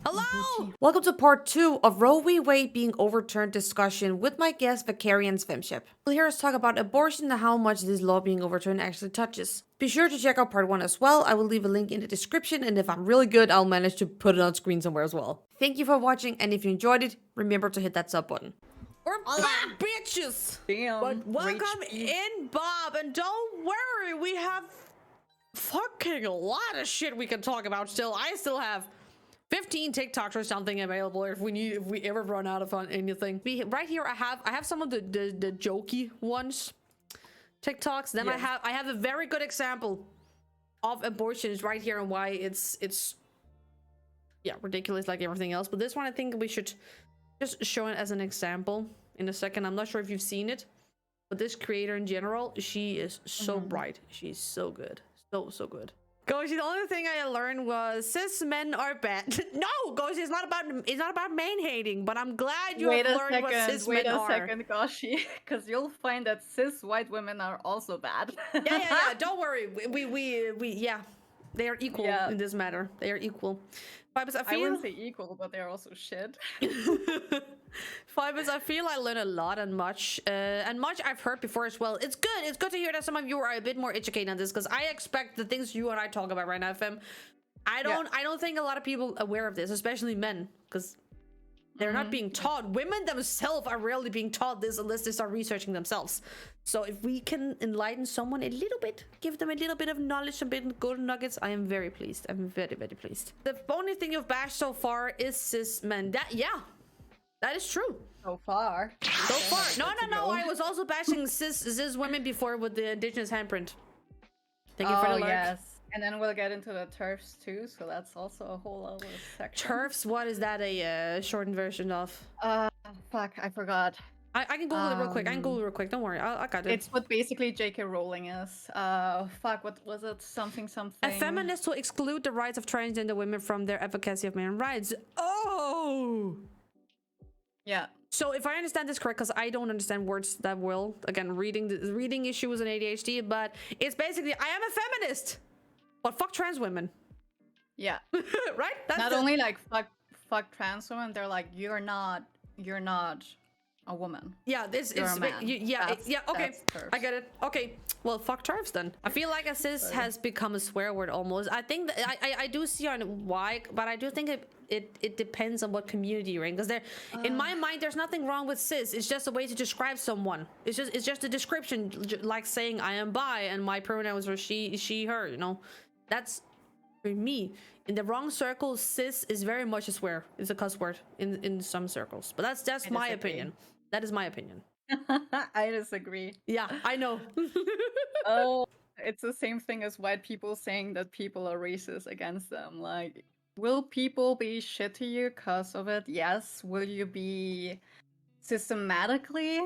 Hello! Welcome to part 2 of Roe v. Wade being overturned discussion with my guest Vicarian Swimship. You'll hear us talk about abortion and how much this law being overturned actually touches. Be sure to check out part 1 as well. I will leave a link in the description, and if I'm really good, I'll manage to put it on screen somewhere as well. Thank you for watching, and if you enjoyed it, remember to hit that sub button. We're back, bitches! Damn. But welcome in, Bob, and don't worry, we have fucking a lot of shit we can talk about still. I still have 15 TikToks or something available if we ever run out of anything. Right here I have some of the jokey ones TikToks. Then yes. I have a very good example of abortions right here and why it's yeah, ridiculous like everything else. But this one I think we should just show it as an example in a second. I'm not sure if you've seen it, but this creator in general, she is so bright. She's so good. So good. Goshi, the only thing I learned was cis men are bad. No, Goshi, it's not about man hating, but I'm glad you have learned what cis men are. Wait a second, Goshi, because you'll find that cis white women are also bad. yeah. Don't worry. We yeah, they are equal in this matter. They are equal. Fibers, I wouldn't say equal, but they're also shit. Fibers, I feel I learn a lot and much I've heard before as well. It's good. It's good to hear that some of you are a bit more educated on this, because I expect the things you and I talk about right now, Fem. I don't think a lot of people are aware of this, especially men, because they're not being taught. Women themselves are rarely being taught this unless they start researching themselves. So if we can enlighten someone a little bit, give them a little bit of knowledge, some bit of golden nuggets, I am very pleased. I'm very, very pleased. The only thing you've bashed so far is cis men. That is true. So far. No. I was also bashing cis women before with the indigenous handprint. Thank you for the lurk. Yes. And then we'll get into the turfs too, so that's also a whole other section. Turfs? What is that a shortened version of? Fuck, I forgot. I can Google it real quick. Don't worry, I got it. It's what basically J.K. Rowling is. Fuck, what was it? Something. A feminist will exclude the rights of transgender women from their advocacy of men's rights. Oh! Yeah. So if I understand this correct, because I don't understand words that well, again, reading issues and ADHD, but it's basically, I am a feminist! But fuck trans women. Yeah. Right? That's not only like fuck trans women, they're like, you're not a woman. Yeah, this is okay. I get it. Okay, well, fuck turfs then. I feel like a cis has become a swear word almost. I think that I do see on why, but I do think it depends on what community you're in, because there in my mind there's nothing wrong with cis. It's just a way to describe someone. It's just a description, like saying I am bi and my pronouns are she her, you know. That's for me. In the wrong circles, cis is very much a swear. It's a cuss word in some circles. But that's my opinion. That is my opinion. I disagree. Yeah, I know. Oh, it's the same thing as white people saying that people are racist against them. Like, will people be shit to you because of it? Yes. Will you be systematically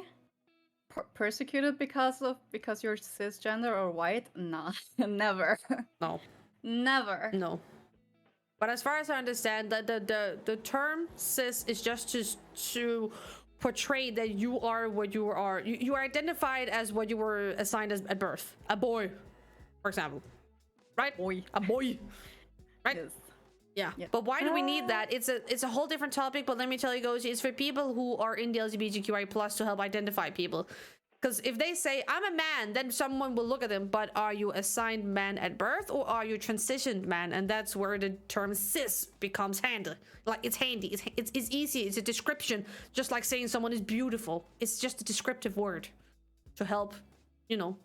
persecuted because you're cisgender or white? No, never. No. Never. No. But as far as I understand, the term cis is just to portray that you are what you are. You are identified as what you were assigned as at birth. A boy, for example. Right? Boy. A boy. Right? Yes. Yeah. But why do we need that? It's a whole different topic, but let me tell you, guys, it's for people who are in the LGBTQIA plus to help identify people. Because if they say, I'm a man, then someone will look at them, but are you assigned man at birth or are you transitioned man? And that's where the term cis becomes handy. Like, it's handy. It's easy. It's a description. Just like saying someone is beautiful. It's just a descriptive word to help, you know,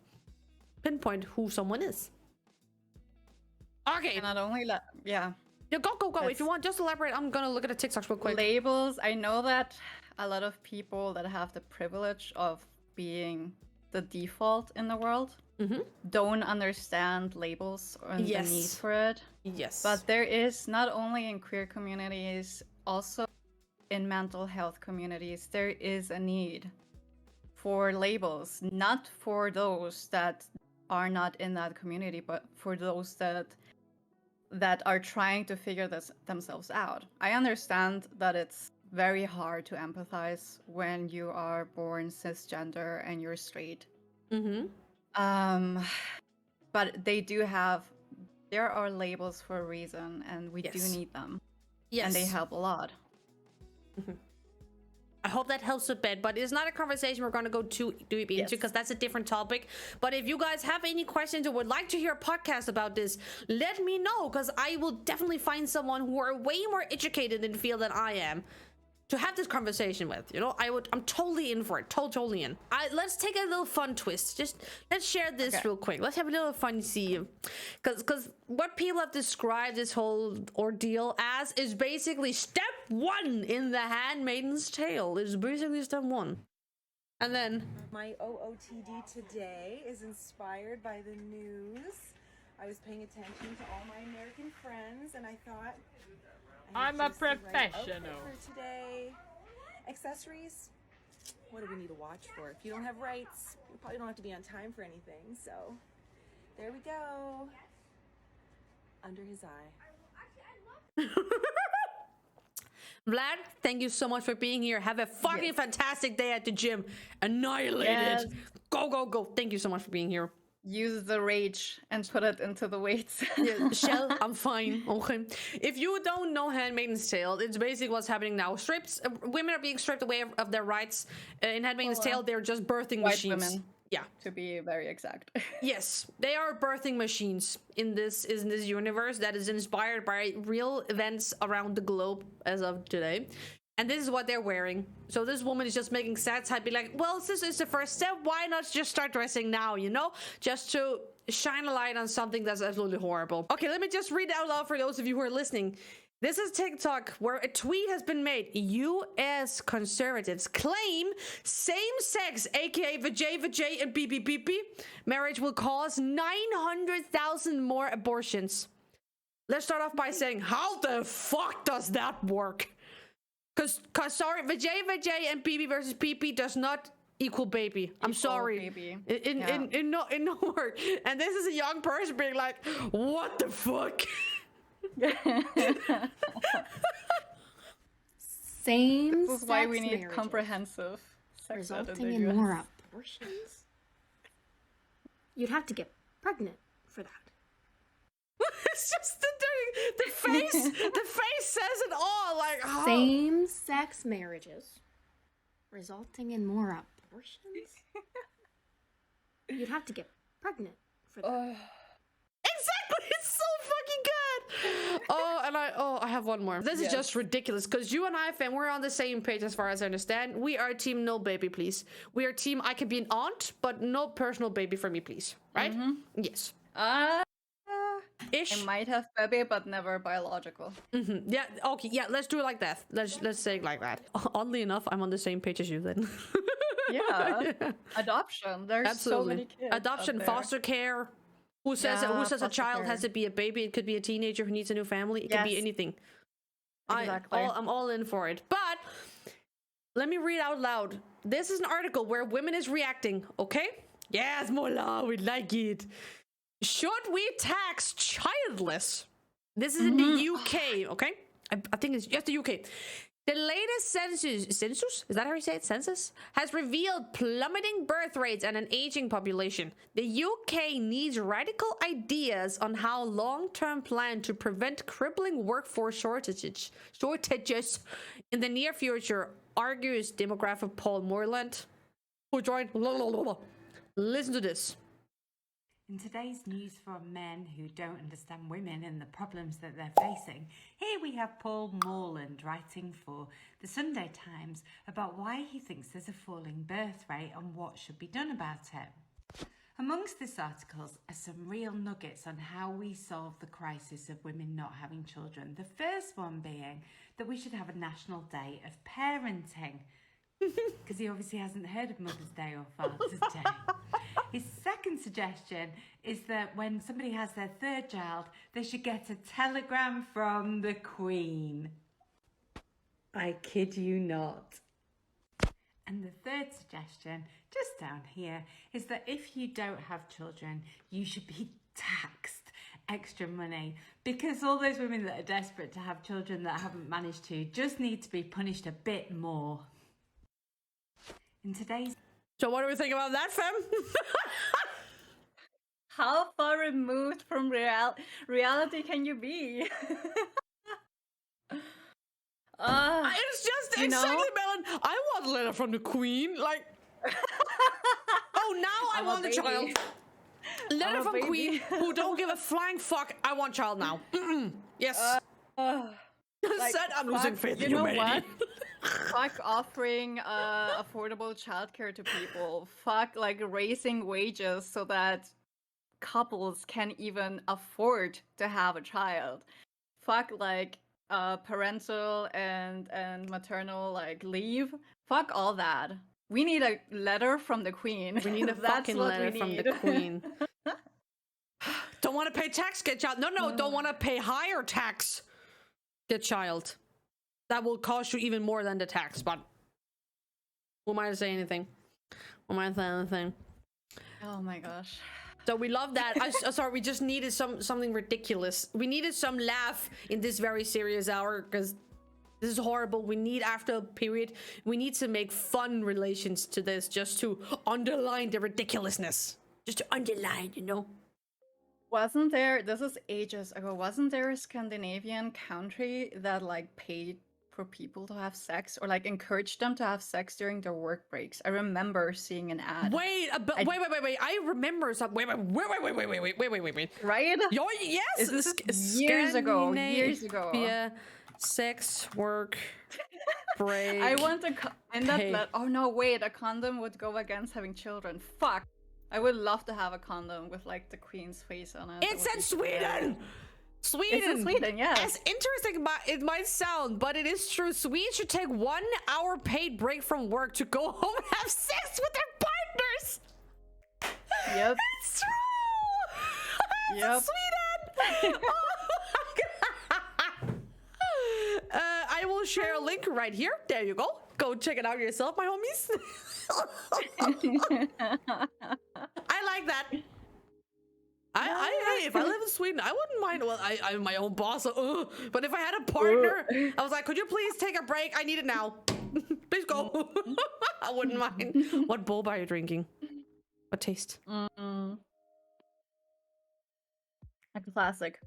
pinpoint who someone is. Okay. And not only that, yeah. Go. If you want, just elaborate. I'm going to look at the TikToks real quick. Labels. I know that a lot of people that have the privilege of being the default in the world don't understand labels or the need for it. Yes. But there is, not only in queer communities, also in mental health communities, there is a need for labels, not for those that are not in that community, but for those that are trying to figure this themselves out. I understand that it's very hard to empathize when you are born cisgender and you're straight. But there are labels for a reason, and we do need them. Yes. And they help a lot. I hope that helps a bit, but it's not a conversation we're going to go too deep into because that's a different topic. But if you guys have any questions or would like to hear a podcast about this, let me know, because I will definitely find someone who are way more educated in the field than I am to have this conversation with. You know, I'm totally in for it. Totally in. Let's take a little fun twist. Just let's share this real quick. Let's have a little fun, see, because what people have described this whole ordeal as is basically step 1 in the Handmaid's Tale. It's basically step 1. And then my OOTD today is inspired by the news. I was paying attention to all my American friends, and I thought I'm a professional. For today, accessories. What do we need to watch for? If you don't have rights, you probably don't have to be on time for anything. So there we go. Under his eye. Vlad, thank you so much for being here. Have a fucking fantastic day at the gym. Annihilate it. Go. Thank you so much for being here. Use the rage and put it into the weights. Yeah, Shell, I'm fine. Okay. If you don't know Handmaid's Tale, it's basically what's happening now. Women are being stripped away of their rights. In Handmaid's Tale, they're just birthing White machines. women. Yeah. To be very exact. Yes, they are birthing machines in this universe that is inspired by real events around the globe as of today. And this is what they're wearing. So this woman is just making satire, be like, well, this is the first step. Why not just start dressing now, you know? Just to shine a light on something that's absolutely horrible. Okay, let me just read out loud for those of you who are listening. This is TikTok where a tweet has been made. U.S. conservatives claim same-sex, aka vajay and pp marriage will cause 900,000 more abortions. Let's start off by saying, how the fuck does that work? Cause sorry, vajay and pp versus pp does not equal baby. I'm sorry. Baby. In no word. And this is a young person being like, what the fuck? Same This is why we need marriages comprehensive sex ed resulting in the in more US. abortions. You'd have to get pregnant for that. It's just the face. The face says it all. Like, oh. Same-sex marriages resulting in more abortions. You'd have to get pregnant for that. Exactly. It's so fucking good. I have one more. This is just ridiculous because you and I, fam, we're on the same page as far as I understand. We are team no baby, please. We are team I can be an aunt, but no personal baby for me, please. Right? Yes. Ish. I might have baby, but never biological. Yeah. Okay. Yeah. Let's do it like that. Let's say it like that. Oddly enough, I'm on the same page as you then. Yeah. Adoption. There's Absolutely. so many kids. Adoption, out there. foster care. Who says a foster child care. has to be a baby? It could be a teenager who needs a new family. It could be Yes. anything. Exactly. I'm all in for it. But let me read out loud. This is an article where women is reacting. Okay? Yes, Mola, we like it. Should we tax childless? This is in the UK. Okay, I think it's just the UK. The latest census, is that how you say it? Census has revealed plummeting birth rates and an aging population. The UK needs radical ideas on how long-term plan to prevent crippling workforce shortages in the near future, argues demographic Paul Moreland, who joined. Listen to this. In today's news from men who don't understand women and the problems that they're facing, here we have Paul Morland writing for the Sunday Times about why he thinks there's a falling birth rate and what should be done about it. Amongst this article are some real nuggets on how we solve the crisis of women not having children. The first one being that we should have a national day of parenting. Because he obviously hasn't heard of Mother's Day or Father's Day. His second suggestion is that when somebody has their third child, they should get a telegram from the Queen. I kid you not. And the third suggestion, just down here, is that if you don't have children, you should be taxed extra money, because all those women that are desperate to have children that haven't managed to just need to be punished a bit more. In today's... So what do we think about that, fam? How far removed from reality can you be? you know? Exactly, Melon. I want a letter from the queen. Like, oh, now I I'm a want a baby. child. Letter I'm a from baby. queen who don't give a flying fuck. I want child now. Yes. Like, Said I'm losing fuck, faith you in know humanity. what? Fuck offering affordable childcare to people. Fuck like raising wages so that couples can even afford to have a child. Fuck like parental and maternal like leave. Fuck all that. We need a letter from the queen. We need a That's fucking what letter we from the need. queen. Don't want to pay tax, get child. No, don't want to pay higher tax, get child. That will cost you even more than the tax, but who am I to say anything? Who am I to say anything? Oh my gosh. So we love that. Sorry, we just needed something ridiculous. We needed some laugh in this very serious hour because this is horrible. We need, after a period, we need to make fun relations to this just to underline the ridiculousness. Just to underline, you know? Wasn't there, this is ages ago, wasn't there a Scandinavian country that like paid for people to have sex or like encouraged them to have sex during their work breaks? I remember seeing an ad. Wait. I remember some. Wait. Right? Yo, yes. This is years ago. Years ago. Yeah. Sex, work, break. I want a in that pay. oh no, wait, a condom would go against having children. Fuck. I would love to have a condom with like the queen's face on it. It's in Sweden. Sweden. It's in Sweden, yes. As interesting it might sound, but it is true. Swedes should take 1 hour paid break from work to go home and have sex with their partners. Yep. It's true. It's Yep. in Sweden. Oh my God. I will share a link right here. There you go. Go check it out yourself, my homies. I like that. If I live in Sweden, I wouldn't mind. Well, I'm my own boss, but if I had a partner, I was like, could you please take a break? I need it now. Please go. I wouldn't mind. What boba are you drinking? What taste? A classic.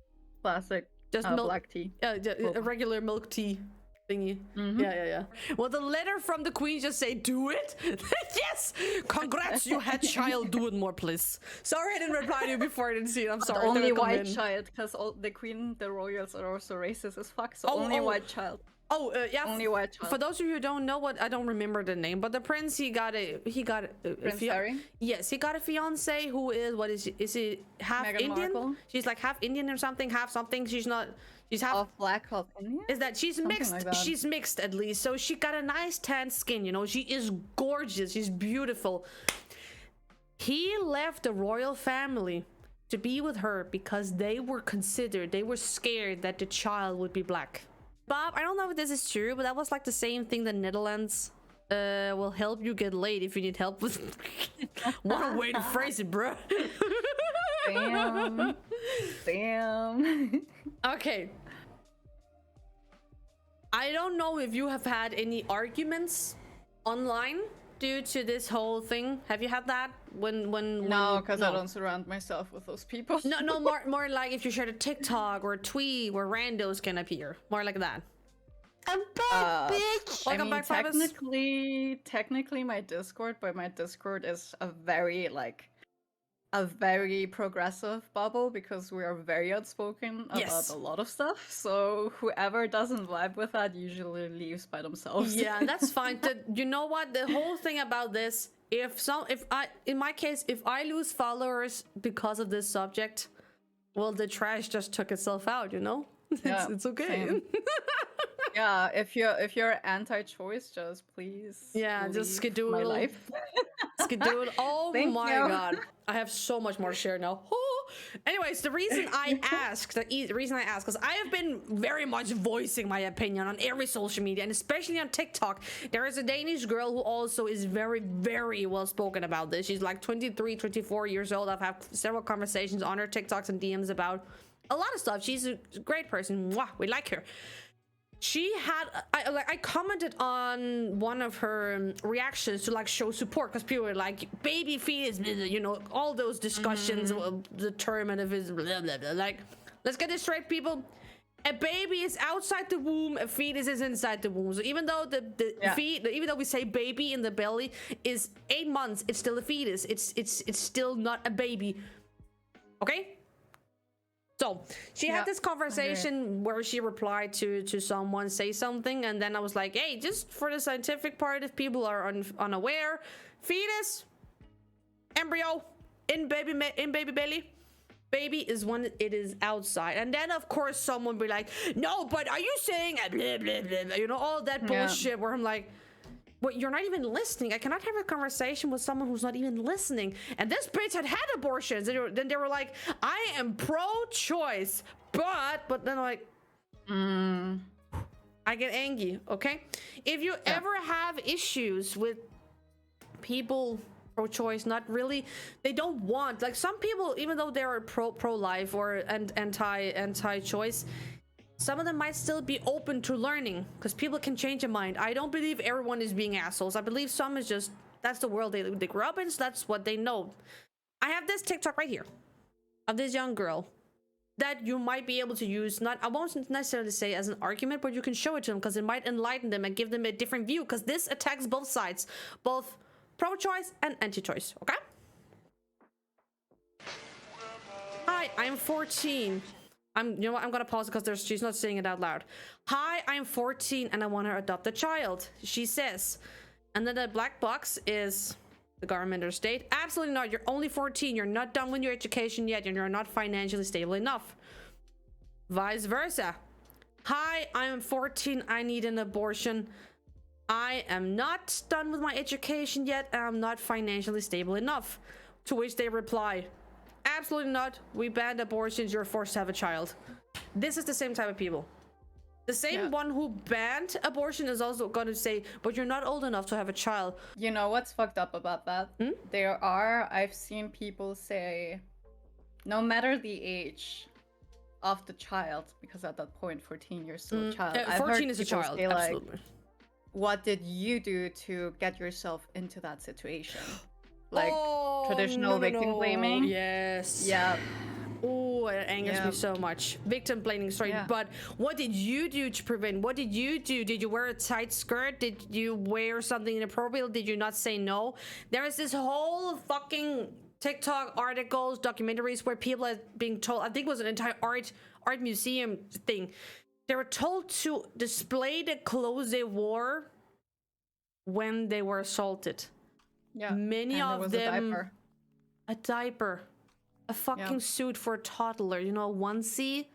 Just milk, black tea. a regular milk tea thingy. Yeah. Well, the letter from the queen just say, do it. Yes. Congrats, you had child. Do it more, please. Sorry I didn't reply to you before I didn't see it. I'm sorry. Only white child, because the queen, the royals are also racist as fuck. So only white child. Yeah. Only white child. For those of you who don't know, what I don't remember the name, but the prince, he got Prince Harry? Yes, he got a fiance who is he half Meghan Indian? Markle? She's like half Indian or something, half something. She's not. She's half. Half black, half Indian? Is that she's Something mixed? like that. She's mixed at least. So she got a nice tan skin. You know, she is gorgeous. She's beautiful. He left the royal family to be with her because they were scared that the child would be black. Bob, I don't know if this is true, but that was like the same thing the Netherlands will help you get laid if you need help with. What a way to phrase it, bro. Damn. Okay. I don't know if you have had any arguments online due to this whole thing. Have you had that? No, because I don't surround myself with those people. No, more like if you shared a TikTok or a tweet where randos can appear. More like that. I'm back, bitch! Welcome back, Fabus. Technically my Discord, but my Discord is a very progressive bubble because we are very outspoken about a lot of stuff. So whoever doesn't vibe with that usually leaves by themselves. Yeah, that's fine. You know what? The whole thing about this, in my case, if I lose followers because of this subject, well, the trash just took itself out, you know? Yeah, it's okay. Yeah, if you're anti-choice, just please. Yeah, just leave skedoodle. my life. Skedoodle. Oh Thank my you. God, I have so much more to share now. Anyways, the reason I asked, because I have been very much voicing my opinion on every social media, and especially on TikTok. There is a Danish girl who also is very, very well spoken about this. She's like 23, 24 years old. I've had several conversations on her TikToks and DMs about a lot of stuff. She's a great person. Mwah, we like her. She had, I commented on one of her reactions to like show support because people were like, baby fetus, you know, all those discussions, the term and if it's blah, blah, blah. Like, let's get this straight, people. A baby is outside the womb, a fetus is inside the womb. So even though even though we say baby in the belly is 8 months, it's still a fetus. It's still not a baby. Okay? So she had this conversation where she replied to someone say something, and then I was like, hey, just for the scientific part, if people are unaware, fetus, embryo in baby belly. Baby is when it is outside. And then of course someone be like, no, but are you saying blah, blah, blah, you know, all that bullshit where I'm like, well, you're not even listening. I cannot have a conversation with someone who's not even listening. And this bitch had abortions. And then they were like, I am pro-choice, but then I'm like, I get angry, okay? If you ever have issues with people pro-choice, not really, they don't want, like some people, even though they're pro-life or anti-choice, some of them might still be open to learning because people can change their mind. I don't believe everyone is being assholes. I believe some is just, that's the world they grew up in, so that's what they know. I have this TikTok right here of this young girl that you might be able to use, not, I won't necessarily say as an argument, but you can show it to them because it might enlighten them and give them a different view, because this attacks both sides, both pro-choice and anti-choice. Okay? Hi, I'm 14. You know what? I'm gonna pause because she's not saying it out loud. Hi, I'm 14 and I want to adopt a child, she says. And then the black box is the government or state. Absolutely not. You're only 14. You're not done with your education yet, and you're not financially stable enough. Vice versa. Hi, I'm 14. I need an abortion. I am not done with my education yet, and I'm not financially stable enough. To which they reply, absolutely not. We banned abortions. You're forced to have a child. This is the same type of people. The same one who banned abortion is also going to say, but you're not old enough to have a child. You know what's fucked up about that? I've seen people say, no matter the age of the child, because at that point, 14, you're still a child. 14 is a child, say, absolutely. Like, what did you do to get yourself into that situation? Like traditional victim blaming. Yes. Yeah. Oh, it angers me so much. Victim blaming, sorry. Yeah. But what did you do to prevent? What did you do? Did you wear a tight skirt? Did you wear something inappropriate? Did you not say no? There is this whole fucking TikTok articles, documentaries where people are being told, I think it was an entire art museum thing. They were told to display the clothes they wore when they were assaulted. Yeah. Many of them a diaper, a fucking suit for a toddler, you know, a onesie,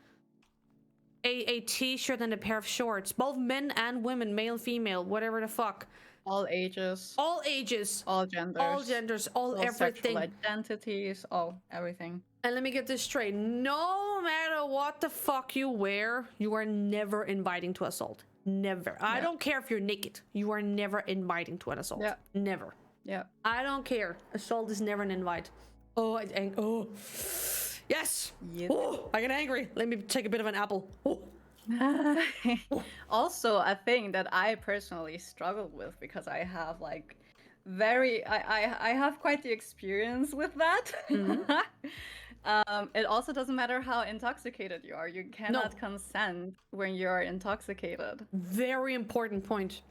a t-shirt and a pair of shorts, both men and women, male, female, whatever the fuck. All ages, all genders, all everything, sexual identities, all everything. And let me get this straight, no matter what the fuck you wear, you are never inviting to assault. Never. I don't care if you're naked, you are never inviting to an assault. Never. Yeah. I don't care. Assault is never an invite. Oh, yes. Yep. Oh, I get angry. Let me take a bit of an apple. Oh. Also, a thing that I personally struggled with, because I have like I have quite the experience with that. It also doesn't matter how intoxicated you are. You cannot consent when you're intoxicated. Very important point.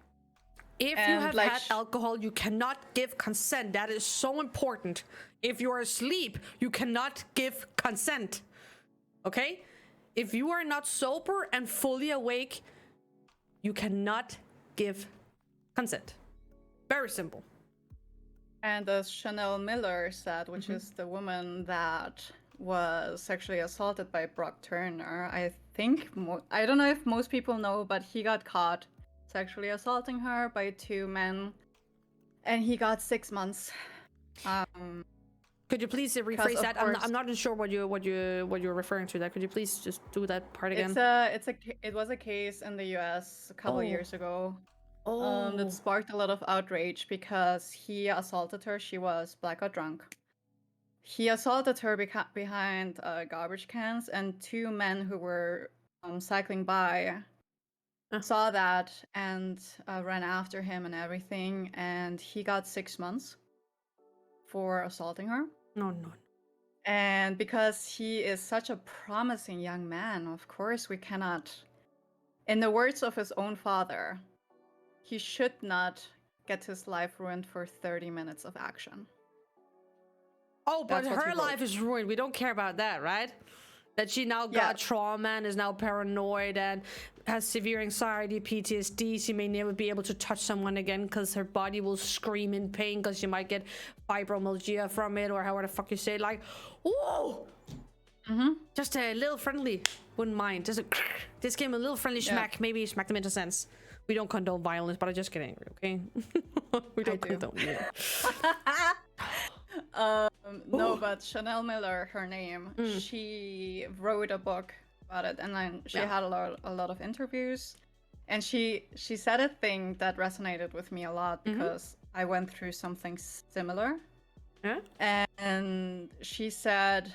If you have had alcohol, you cannot give consent. That is so important. If you're asleep, you cannot give consent. Okay? If you are not sober and fully awake, you cannot give consent. Very simple. And as Chanel Miller said, which is the woman that was sexually assaulted by Brock Turner, I think, I don't know if most people know, but he got caught sexually assaulting her by 2 men, and he got 6 months. Could you please rephrase that? I'm not sure what you're referring to. That could you please just do that part again? It was a case in the U.S. a couple years ago. That sparked a lot of outrage because he assaulted her. She was blackout drunk. He assaulted her behind garbage cans, and 2 men who were cycling by saw that and ran after him and everything, and he got 6 months for assaulting her. No. And because he is such a promising young man, of course, we cannot, in the words of his own father, he should not get his life ruined for 30 minutes of action. Oh, but That's what he her wrote. life is ruined. We don't care about that, right? That she now Yeah. got trauma and is now paranoid and has severe anxiety, PTSD. She may never be able to touch someone again because her body will scream in pain because she might get fibromyalgia from it, or however the fuck you say it. Like, whoa! Just a little friendly. Wouldn't mind. Just give him a little friendly smack. Maybe smack them into sense. We don't condone violence, but I just get angry, okay? We don't condone it. No, but Chanel Miller, her name, she wrote a book about it, and then she had a lot of interviews, and she said a thing that resonated with me a lot because I went through something similar. And she said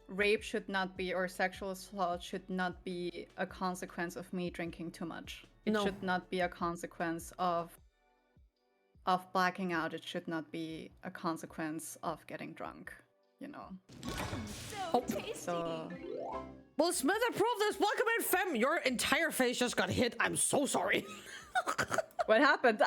rape should not be, or sexual assault should not be a consequence of me drinking too much. It should not be a consequence of blacking out. It should not be a consequence of getting drunk, you know. So Well, Smith approved this. Welcome in, femme. Your entire face just got hit. I'm so sorry. what happened?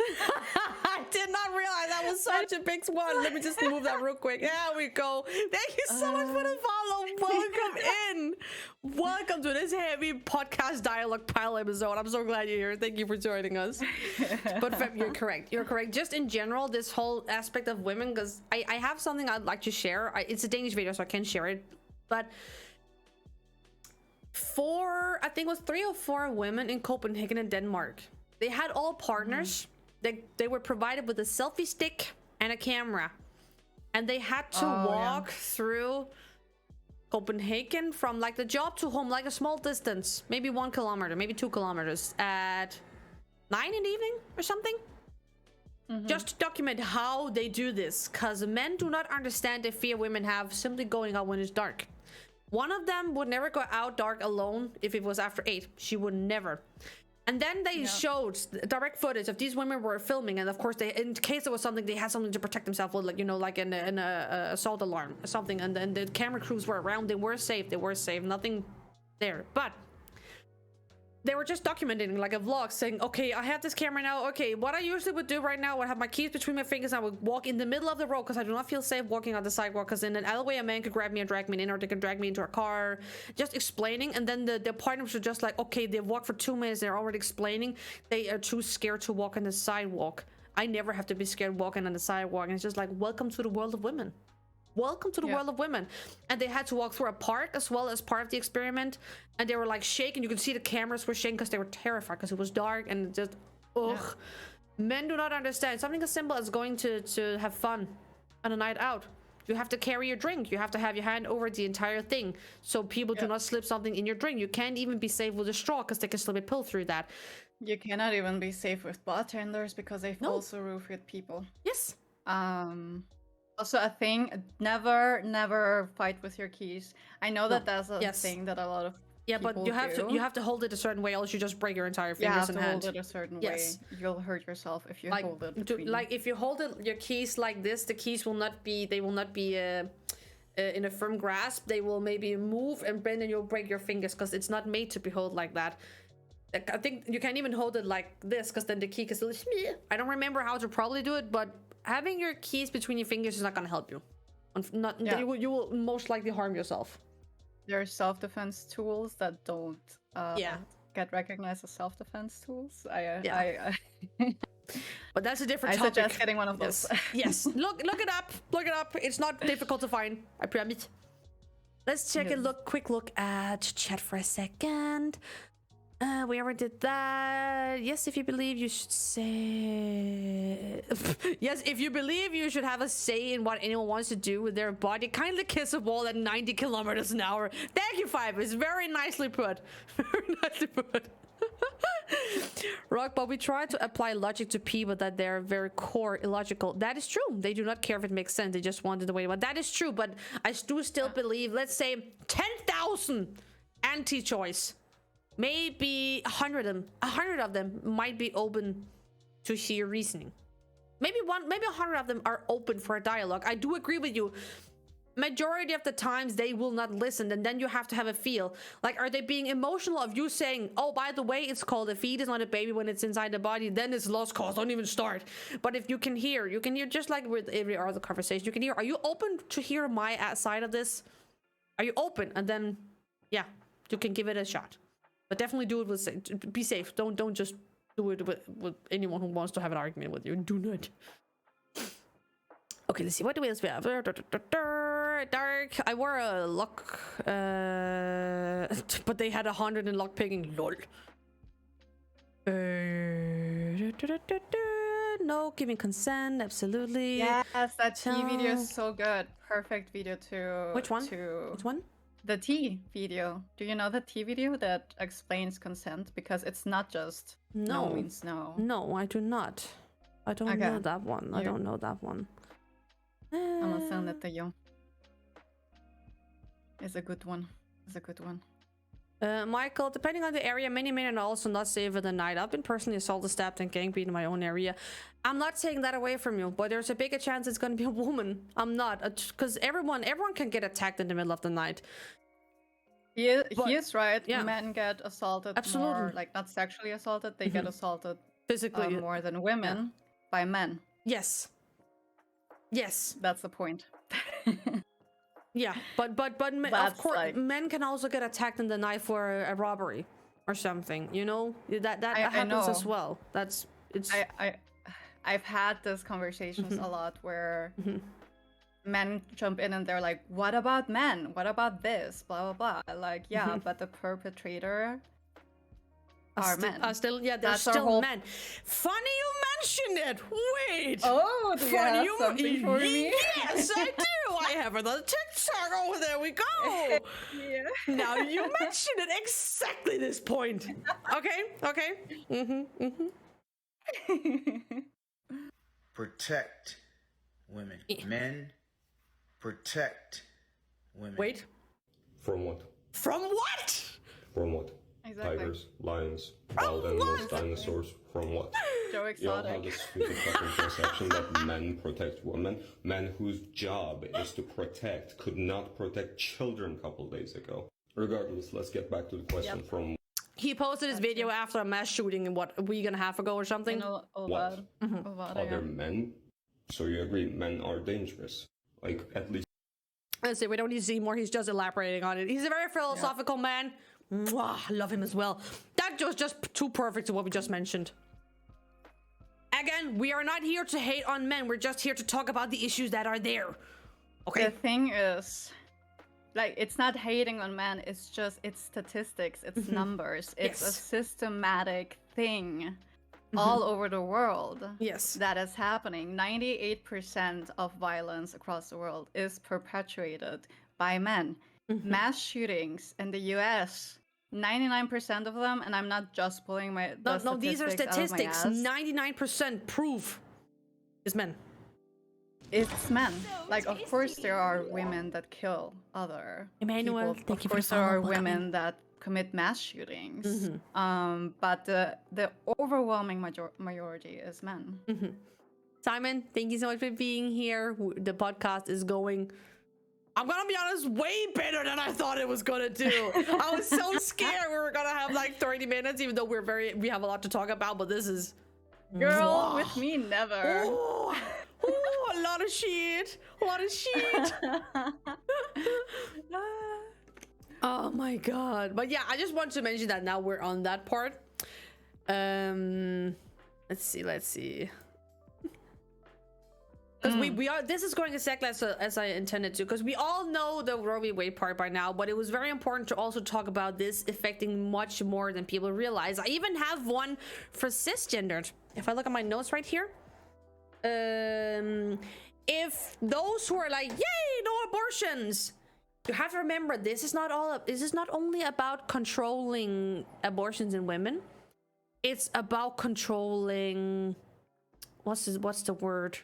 I did not realize that was such a big one. Let me just move that real quick. There we go. Thank you so much for the follow. Welcome in. Welcome to this heavy podcast dialogue pile episode. I'm so glad you're here. Thank you for joining us. But Feb, you're correct. You're correct. Just in general, this whole aspect of women, because I have something I'd like to share. It's a Danish video, so I can't share it. But I think it was 3 or 4 women in Copenhagen and Denmark. They had all partners. They were provided with a selfie stick and a camera, and they had to walk through Copenhagen from like the job to home, like a small distance, maybe 1 kilometer, maybe 2 kilometers, at 9 in the evening or something. Just to document how they do this, because men do not understand the fear women have simply going out when it's dark. One of them would never go out dark alone if it was after 8. She would never. And then they showed direct footage of these women were filming, and of course, they, in case there was something, they had something to protect themselves with, like, you know, like an assault alarm or something. And then the camera crews were around. They were safe. They were safe. Nothing there. But they were just documenting like a vlog, saying, okay, I have this camera now. Okay, what I usually would do right now, I would have my keys between my fingers. And I would walk in the middle of the road because I do not feel safe walking on the sidewalk, because in an alleyway a man could grab me and drag me in, or they could drag me into a car. Just explaining. And then the partners are just like, okay, they've walked for 2 minutes, they're already explaining. They are too scared to walk on the sidewalk. I never have to be scared walking on the sidewalk. And it's just like, welcome to the world of women. Welcome to the world of women. And they had to walk through a park as well as part of the experiment, and they were like shaking. You could see the cameras were shaking because they were terrified because it was dark, and just men do not understand something as simple as going to have fun on a night out. You have to carry your drink. You have to have your hand over the entire thing so people do not slip something in your drink. You can't even be safe with a straw because they can slip a pill through that. You cannot even be safe with bartenders because they also roof with people. Yes. Also a thing, never fight with your keys. I know that that's a thing that a lot of people but you have to hold it a certain way, else you just break your entire you fingers have and to hand. hold it a certain way. You'll hurt yourself if you hold it between. Like if you hold it, your keys like this, the keys will not be in a firm grasp. They will maybe move and bend, and you'll break your fingers because it's not made to be held like that. I think you can't even hold it like this because then the key can still. I don't remember how to probably do it, but having your keys between your fingers is not going to help you. You will most likely harm yourself. There are self-defense tools that don't get recognized as self-defense tools. But that's a different topic. I suggest getting one of those. Yes. Look it up. Look it up. It's not difficult to find. I promise. Let's take a quick look at chat for a second. We already did that. Yes, if you believe you should say... yes, if you believe you should have a say in what anyone wants to do with their body, kindly kiss a wall at 90 kilometers an hour. Thank you, Five. It's very nicely put. Very nicely put. Rock, but we try to apply logic to people that they're very core illogical. That is true. They do not care if it makes sense. They just want it the way they want. That is true, but I do still believe, let's say 10,000 anti-choice. Maybe 100 of them might be open to hear reasoning. Maybe 100 of them are open for a dialogue. I do agree with you. majority of the times they will not listen, and then you have to have a feel. Like, are they being emotional of you saying, oh, by the way, it's called a fetus, not a baby when it's inside the body, then it's lost cause, don't even start. But if you can hear just like with every other conversation, you can hear, are you open to hear my side of this? Are you open? And then, yeah, you can give it a shot. But definitely do it with, be safe. Don't just do it with anyone who wants to have an argument with you. Do not. Okay, let's see. What do we else we have? Dark. I wore a lock, but they had 100 in lock picking. Lol. No, giving consent. Absolutely. Yes, that tea video is so good. Perfect video to. Which one? To Which one? the tea video. Do you know the tea video that explains consent? Because it's not just no means no. No, I do not. I don't know that one. I don't know that one. I'm gonna send it to you. It's a good one. It's a good one. Michael, depending on the area, many men are also not safe in the night. I've been personally assaulted, stabbed, and gang beaten in my own area. I'm not taking that away from you, but there's a bigger chance it's gonna be a woman. I'm not, because everyone can get attacked in the middle of the night. He is right. Yeah. Men get assaulted more, like not sexually assaulted. They get assaulted Physically more than women by men. Yes. Yes. That's the point. Yeah, but of course, like, men can also get attacked in the night for a robbery or something. You know that happens as well. I've had these conversations a lot where men jump in and they're like, "What about men? What about this? Blah blah blah." Like, yeah, but the perpetrator are men. They're still men. Funny you mentioned it. Wait. Oh, do you have something for me? Yes, I do. I have another TikTok. Oh, there we go. Yeah. Now you mentioned it. Exactly this point. Okay. Protect women. Men protect women. Wait. From what? From what? From what? Exactly. Tigers, lions, wild animals, dinosaurs. From what? Joe You all have Exotic. this stupid fucking perception that men protect women. Men whose job is to protect could not protect children a couple days ago. Regardless, let's get back to the question from... He posted his video after a mass shooting in what, a week and a half ago or something. What? Other men? So you agree men are dangerous? Like, at least... I say we don't need to see more. He's just elaborating on it. He's a very philosophical man. Mwah, I love him as well. That was just too perfect to what we just mentioned. Again, we are not here to hate on men. We're just here to talk about the issues that are there. Okay. The thing is, like, it's not hating on men. It's statistics. It's numbers. It's a systematic thing all over the world. Yes. That is happening. 98% of violence across the world is perpetuated by men. Mass shootings in the US, 99% of them, and I'm not just pulling No, these are statistics. Out of my ass. 99% proof is men. It's men. Like, of course, there are women that kill other Emmanuel, people. thank you Of for course, the there follow. are Welcome women that commit mass shootings. But the overwhelming majority is men. Simon, thank you so much for being here. The podcast is going, I'm gonna be honest, way better than I thought it was gonna do. I was so scared we were gonna have like 30 minutes, even though we have a lot to talk about, but this is... Girl, with me, never. Ooh, a lot of shit. A lot of shit. Oh my god. But yeah, I just want to mention that now we're on that part. Let's see. Because we are, this is going exactly as I intended to, because we all know the Roe v. Wade part by now, but it was very important to also talk about this affecting much more than people realize. I even have one for cisgendered. If I look at my notes right here, if those who are like, yay, no abortions, you have to remember this is not only about controlling abortions in women. It's about controlling, what's the word?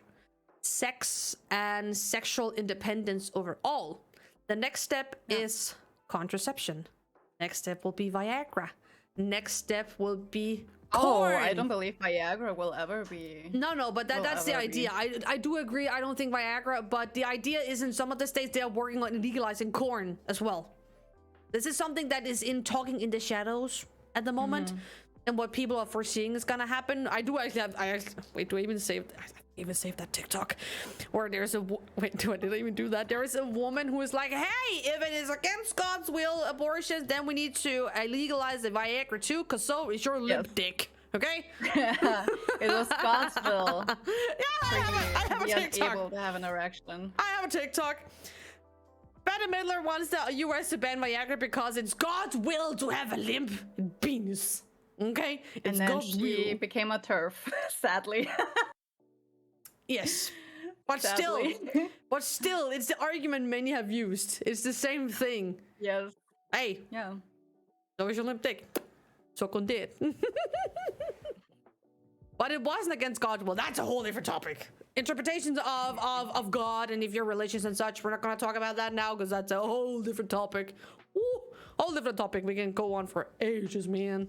Sex and sexual independence overall. The next step is contraception. Next step will be Viagra. Next step will be Oh, I Corn. don't believe Viagra will ever be. No, but that's the ever idea. be. I do agree. I don't think Viagra, but the idea is in some of the states they are working on legalizing corn as well. This is something that is talking in the shadows at the moment, and what people are foreseeing is gonna happen. I do actually have. Wait, do I even save? I even saved that TikTok, where there's a wait. Did I even do that? There is a woman who is like, "Hey, if it is against God's will, abortions, then we need to legalize the Viagra too, cause so is your lip dick." Okay. It was God's will. Yeah, I have a Be TikTok. unable to have an erection. I have a TikTok. Bette Midler wants the US to ban Viagra because it's God's will to have a limp penis. Okay? It's And then God's she will. became a turf, sadly. Yes. But Sadly. still, it's the argument many have used. It's the same thing. Yes. Hey, Yeah. so is your limp dick. So con det. But it wasn't against God's will. That's a whole different topic. Interpretations of God and if your religions and such. We're not going to talk about that now because that's a whole different topic. Ooh, whole different topic. We can go on for ages, man.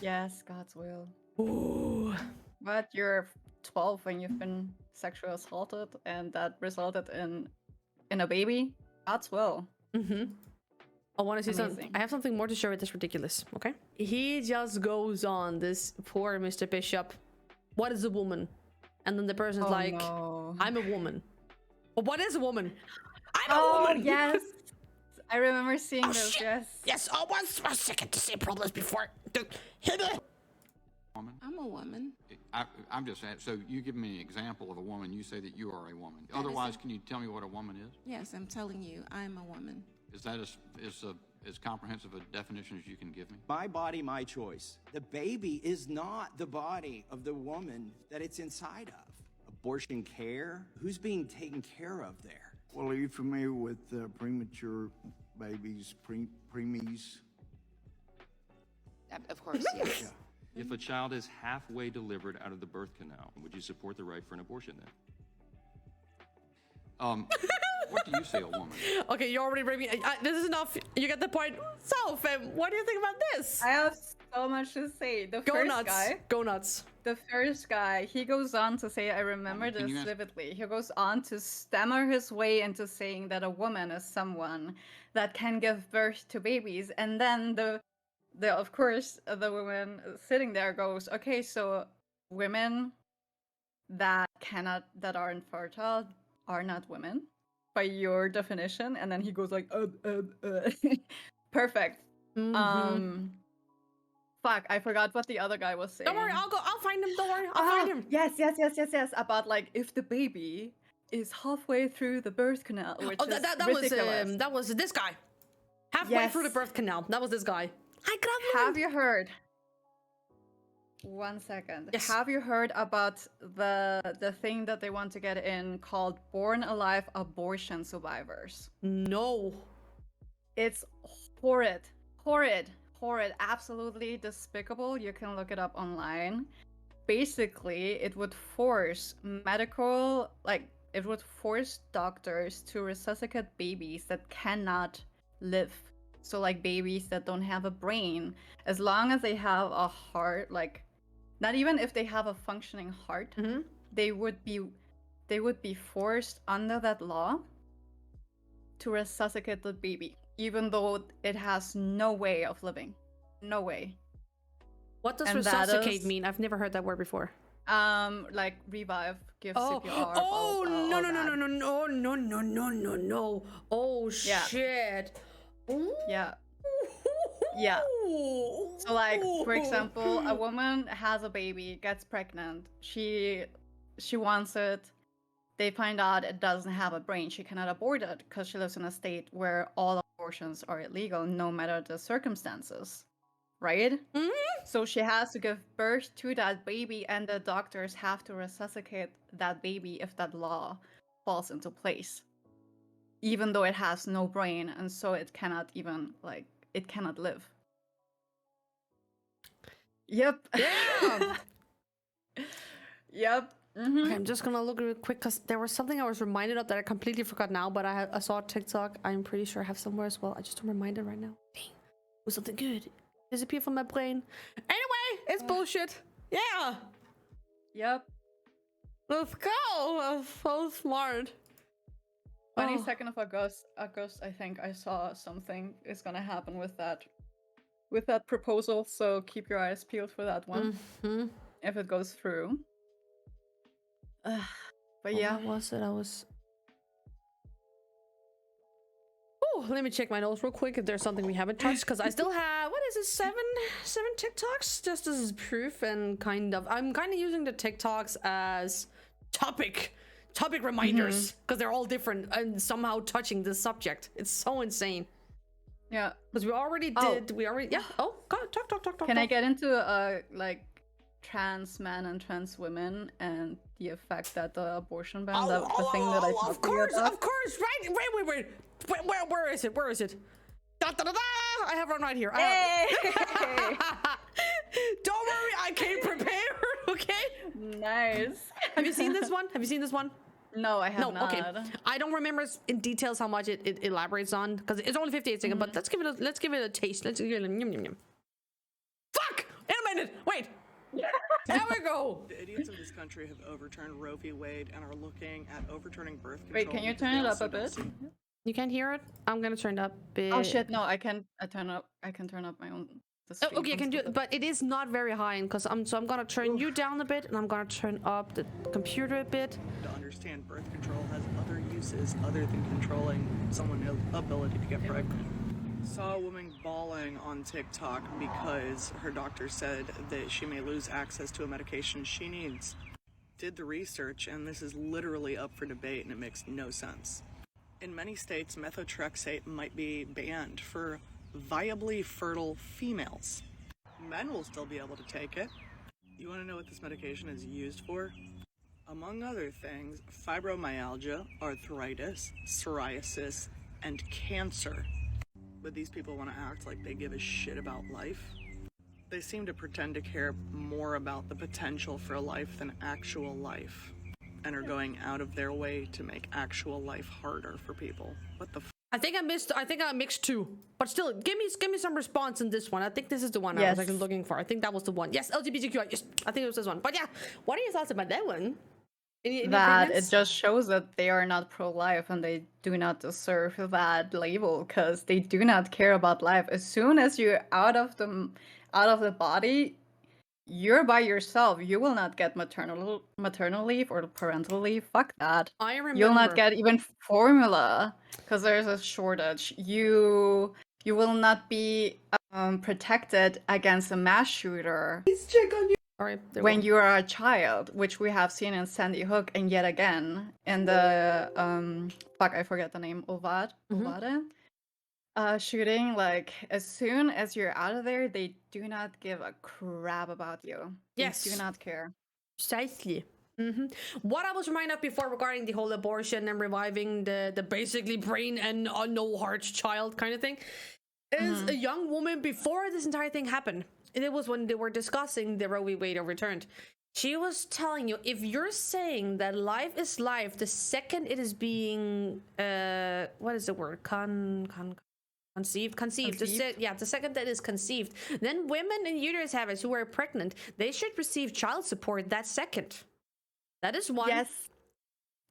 Yes, God's will. Ooh. But you're 12 when you've been sexually assaulted, and that resulted in a baby. God's will. I want to see something. Amazing. I have something more to share with this ridiculous. Okay. He just goes on, this poor Mr. Bishop. What is a woman? And then the person's like, no. I'm a woman. Well, what is a woman? I'm a Oh, woman. yes. I remember seeing those, shit. yes. Yes. Oh, one second to say problems before. Woman? I'm a woman. I'm just saying, so you give me an example of a woman, you say that you are a woman. That is Otherwise, can you tell me what a woman is? Yes, I'm telling you, I'm a woman. Is that as comprehensive a definition as you can give me? My body, my choice. The baby is not the body of the woman that it's inside of. Abortion care? Who's being taken care of there? Well, are you familiar with premature babies, preemies? Of course, yes. If a child is halfway delivered out of the birth canal, would you support the right for an abortion then? What do you say a woman? Okay, you already bring me. This is enough. You get the point. So, Fem, what do you think about this? I have so much to say. The Go first nuts. guy. Go nuts. The first guy, he goes on to say, I remember Can this you ask- vividly. He goes on to stammer his way into saying that a woman is someone that can give birth to babies. And then the of course, the woman sitting there goes, okay, so women that are infertile are not women by your definition. And then he goes like, perfect. Fuck, I forgot what the other guy was saying. Don't worry, I'll find him. Don't worry, I'll find him. Yes. About like if the baby is halfway through the birth canal, which Oh, is that was this guy. Halfway through the Yes. birth canal. That was this guy. Have you heard? 1 second. Yes. Have you heard about the thing that they want to get in called born alive abortion survivors? No. It's horrid, absolutely despicable. You can look it up online. Basically, it would force doctors to resuscitate babies that cannot live. So like babies that don't have a brain, as long as they have a heart, like not even if they have a functioning heart, they would be forced under that law to resuscitate the baby, even though it has no way of living. No way. What does And that resuscitate is- mean? I've never heard that word before. Like revive, give Oh, CPR. oh all no, no, that. no, no, no, no, no, no, no, no. Oh Yeah. shit. Yeah. Yeah. So like, for example, a woman has a baby, gets pregnant, she wants it, they find out it doesn't have a brain, she cannot abort it because she lives in a state where all abortions are illegal no matter the circumstances, right? So she has to give birth to that baby, and the doctors have to resuscitate that baby if that law falls into place, even though it has no brain, and so it cannot even it cannot live. Yep. Yeah. Yep. Okay, I'm just gonna look real quick because there was something I was reminded of that I completely forgot now, but I saw a TikTok. I'm pretty sure I have somewhere as well. I just don't remind it right now. Dang. It was something good. Disappeared from my brain. Anyway, It's bullshit. Yeah. Yep. Let's go. That's so smart. 22nd of August, I think I saw something is gonna happen with that proposal. So keep your eyes peeled for that one if it goes through. But yeah, what was it? Oh, let me check my notes real quick if there's something we haven't touched, because I still have, what is it, seven TikToks just as proof, and I'm kind of using the TikToks as topic reminders, because they're all different and somehow touching this subject. It's so insane. Yeah, because we already did. Oh, talk. Can I get into like trans men and trans women and the effect that the abortion ban, the thing that I talked about? Of course, right? Wait. Where is it? Da-da-da-da! I have one right here. Hey! Don't worry, I came prepared, okay? Nice. Have you seen this one? No, I have not. Okay. I don't remember in details how much it elaborates on, because it's only 58 seconds, but let's give it a taste. Let's give it a yum. Fuck! Animated! Wait! There we go! The idiots of this country have overturned Roe v. Wade and are looking at overturning birth control. Wait, can you turn it up a bit? You can't hear it? I'm gonna turn it up a bit. Oh shit, no, I can turn up my own. Okay, I can do it, but it is not very high, because I'm gonna turn you down a bit, and I'm gonna turn up the computer a bit. To understand, birth control has other uses other than controlling someone's ability to get pregnant. Saw a woman bawling on TikTok because her doctor said that she may lose access to a medication she needs. Did the research, and this is literally up for debate, and it makes no sense. In many states, methotrexate might be banned for viably fertile females. Men will still be able to take it. You want to know what this medication is used for? Among other things, fibromyalgia, arthritis, psoriasis, and cancer. But these people want to act like they give a shit about life. They seem to pretend to care more about the potential for life than actual life, and are going out of their way to make actual life harder for people. What the I think I mixed two, but still, give me some response in this one. I think this is the one I Yes. was actually looking for. I think that was the one. Yes, LGBTQIA. Yes, I think it was this one. But yeah, what are your thoughts about that one? Any That opinions? it just shows that they are not pro-life and they do not deserve that label, because they do not care about life. As soon as you're out of the body, you're by yourself. You will not get maternal leave or parental leave. Fuck that. I remember. You'll not get even formula because there's a shortage. You will not be protected against a mass shooter. Please check on you. All right, When you are a child, which we have seen in Sandy Hook, and yet again in the fuck, I forget the name, Ovade shooting. Like, as soon as you're out of there, they do not give a crap about you. Yes. They do not care. Precisely. What I was reminded of before regarding the whole abortion and reviving the basically brain and no heart child kind of thing is a young woman before this entire thing happened. And it was when they were discussing the Roe v. Wade overturned. She was telling you, if you're saying that life is life the second it is being what is the word? Conceived. The second that is conceived, then women in uterus habits who are pregnant, they should receive child support that second. That is one. Yes.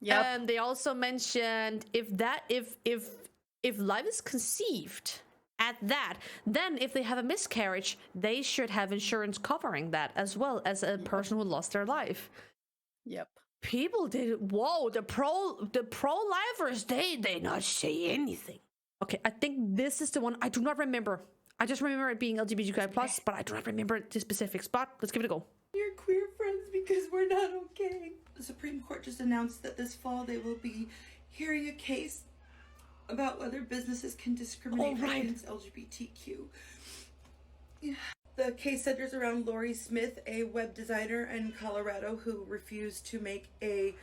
Yep. And they also mentioned if life is conceived at that, then if they have a miscarriage, they should have insurance covering that, as well as a person who lost their life. Yep. People did. Whoa, the pro-lifers, they not say anything. Okay, I think this is the one. I do not remember. I just remember it being LGBTQIA+, but I do not remember the specific spot. Let's give it a go. Your queer friends because we're not okay. The Supreme Court just announced that this fall they will be hearing a case about whether businesses can discriminate against LGBTQ. The case centers around Lori Smith, a web designer in Colorado who refused to make a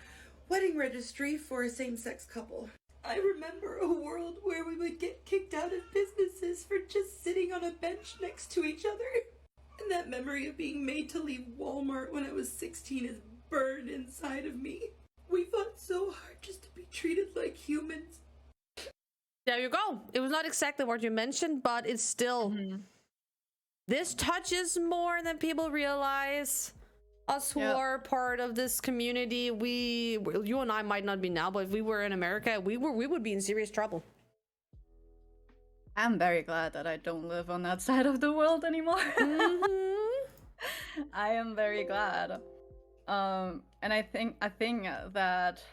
wedding registry for a same-sex couple. I remember a world where we would get kicked out of businesses for just sitting on a bench next to each other. And that memory of being made to leave Walmart when I was 16 is burned inside of me. We fought so hard just to be treated like humans. There you go. It was not exactly what you mentioned, but it's still this touches more than people realize. Us who are part of this community, you and I might not be now, but if we were in America, we would be in serious trouble. I'm very glad that I don't live on that side of the world anymore. I am very glad. And I think that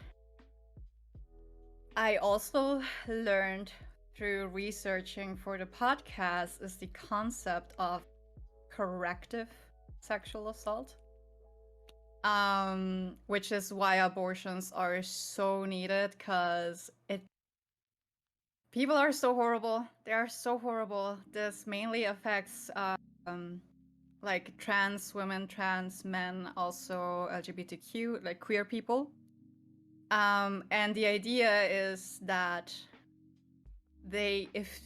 I also learned through researching for the podcast is the concept of corrective sexual assault. Which is why abortions are so needed, because people are so horrible. They are so horrible. This mainly affects like trans women, trans men, also LGBTQ, like queer people. And the idea is that if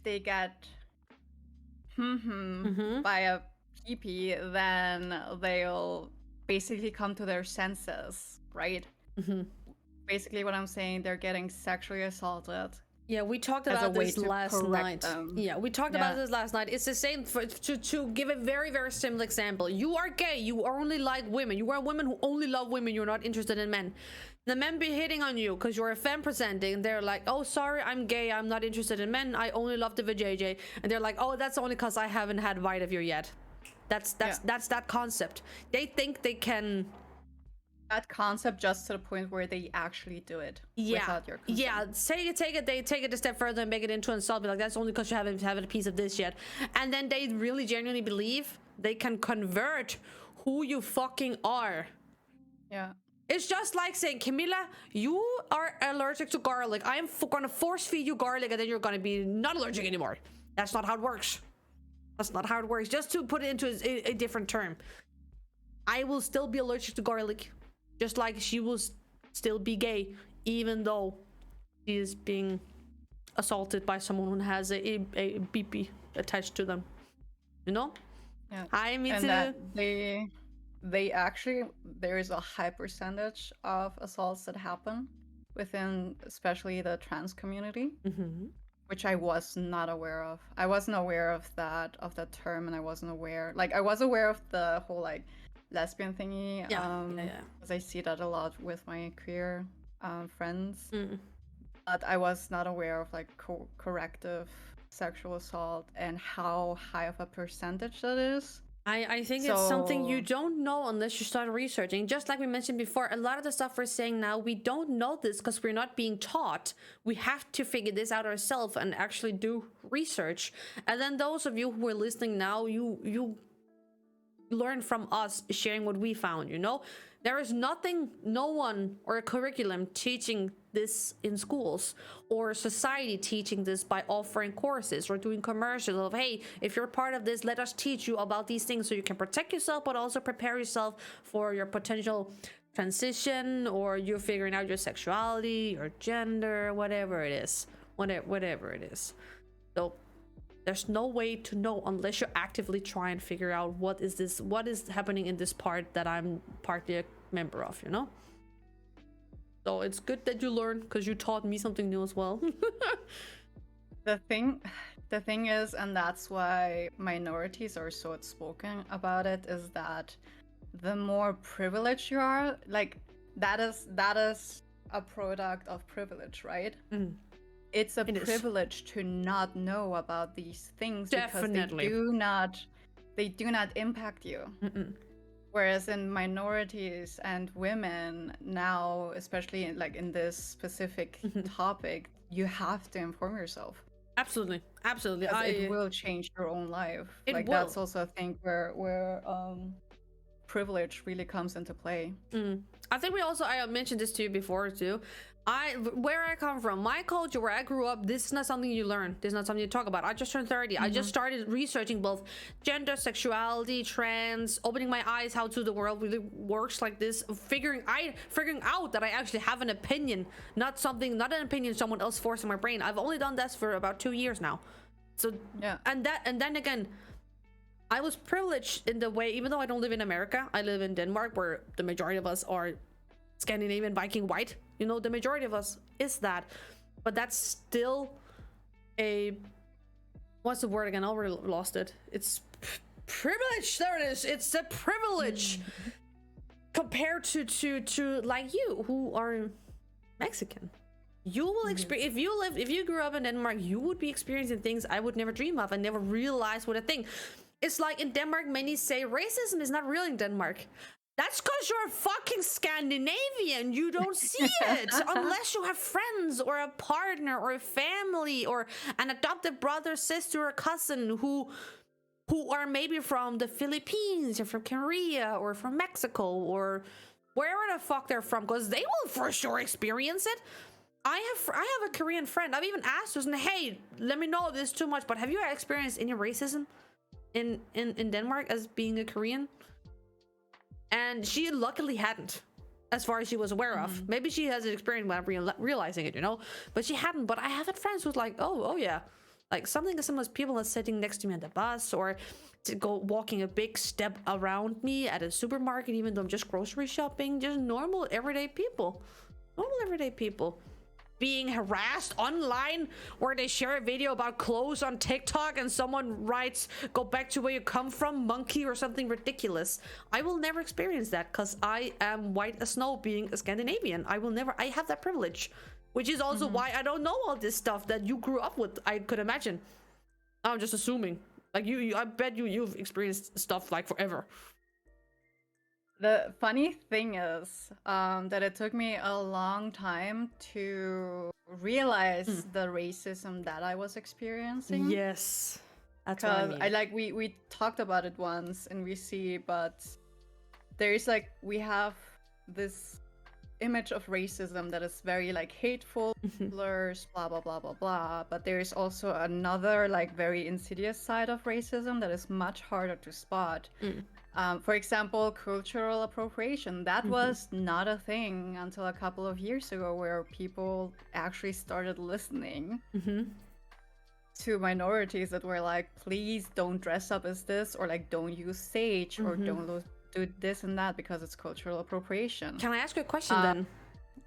they get by a PP, then they'll basically come to their senses, right? Basically what I'm saying, they're getting sexually assaulted. Yeah, we talked about this last night. Yeah, we talked about this last night. It's the same to give a very, very simple example. You are gay, you only like women. You are women who only love women, you're not interested in men. The men be hitting on you because you're a femme presenting. They're like, oh, sorry, I'm gay, I'm not interested in men, I only love the vajayjay. And they're like, oh, that's only because I haven't had Vita View yet. That's that concept. They think they can... That concept just to the point where they actually do it without your consent. Yeah, they take it a step further and make it into an assault. Be like, that's only because you haven't had a piece of this yet. And then they really genuinely believe they can convert who you fucking are. Yeah. It's just like saying, Camilla, you are allergic to garlic. I am gonna force feed you garlic and then you're gonna be not allergic anymore. That's not how it works. That's not how it works. Just to put it into a different term. I will still be allergic to garlic. Just like she will still be gay, even though she is being assaulted by someone who has a BP attached to them. You know? Yeah. And that they actually, there is a high percentage of assaults that happen within especially the trans community, which I was not aware of. I wasn't aware of that term, and I wasn't aware, like I was aware of the whole like lesbian thingy, because I see that a lot with my queer friends, but I was not aware of like corrective sexual assault and how high of a percentage that is. I think it's something you don't know unless you start researching. Just like we mentioned before, a lot of the stuff we're saying now, we don't know this because we're not being taught. We have to figure this out ourselves and actually do research. And then those of you who are listening now, you learn from us sharing what we found. You know, there is no one or a curriculum teaching this in schools, or society teaching this by offering courses or doing commercials of, hey, if you're part of this, let us teach you about these things so you can protect yourself but also prepare yourself for your potential transition, or you're figuring out your sexuality, your gender, whatever it is. So there's no way to know unless you actively try and figure out what is happening in this part that I'm partly a member of, you know? So it's good that you learned, because you taught me something new as well. The thing is, and that's why minorities are so outspoken about it, is that the more privileged you are, like that is a product of privilege, right? It's a privilege to not know about these things. Definitely. Because they do not impact you. Whereas in minorities and women now, especially in this specific topic, you have to inform yourself. Absolutely. It will change your own life. That's also a thing where privilege really comes into play. I think I mentioned this to you before too. Where I come from, my culture, where I grew up, this is not something you learn. This is not something you talk about. I just turned 30. I just started researching both gender, sexuality, trans, opening my eyes how to the world really works like this, figuring out that I actually have an opinion, not an opinion someone else forced in my brain. I've only done this for about 2 years now. So yeah, and then again, I was privileged in the way, even though I don't live in America, I live in Denmark, where the majority of us are Scandinavian, Viking, white. You know, the majority of us is that, but that's still a what's the word again? I already lost it. It's privilege. There it is. It's a privilege compared to like you who are Mexican. You will experience if you grew up in Denmark, you would be experiencing things I would never dream of and never realize what a thing. It's like in Denmark, many say racism is not real in Denmark. That's because you're fucking Scandinavian. You don't see it unless you have friends or a partner or a family or an adopted brother, sister, or cousin who are maybe from the Philippines or from Korea or from Mexico or wherever the fuck they're from, because they will for sure experience it. I have a Korean friend. I've even asked her, hey, let me know if this is too much, but have you experienced any racism in Denmark as being a Korean? And she luckily hadn't, as far as she was aware of. Maybe she has an experience without realizing it, you know? But she hadn't. But I have had friends who's like, oh yeah. Like something as simple as people are sitting next to me on the bus or to go walking a big step around me at a supermarket, even though I'm just grocery shopping. Just normal, everyday people. Normal, everyday people. Being harassed online where they share a video about clothes on TikTok and someone writes, go back to where you come from, monkey, or something ridiculous. I will never experience that because I am white as snow being a Scandinavian. I have that privilege, which is also why I don't know all this stuff that you grew up with. I could imagine. I'm just assuming. Like I bet you've experienced stuff like forever. The funny thing is that it took me a long time to realize the racism that I was experiencing. Yes, that's what I mean. We talked about it once in VC, but there's like we have this image of racism that is very like hateful, slurs, blah blah blah blah blah. But there's also another like very insidious side of racism that is much harder to spot. For example, cultural appropriation. That was not a thing until a couple of years ago, where people actually started listening to minorities that were like, please don't dress up as this, or like don't use sage, or don't do this and that because it's cultural appropriation. Can I ask you a question then?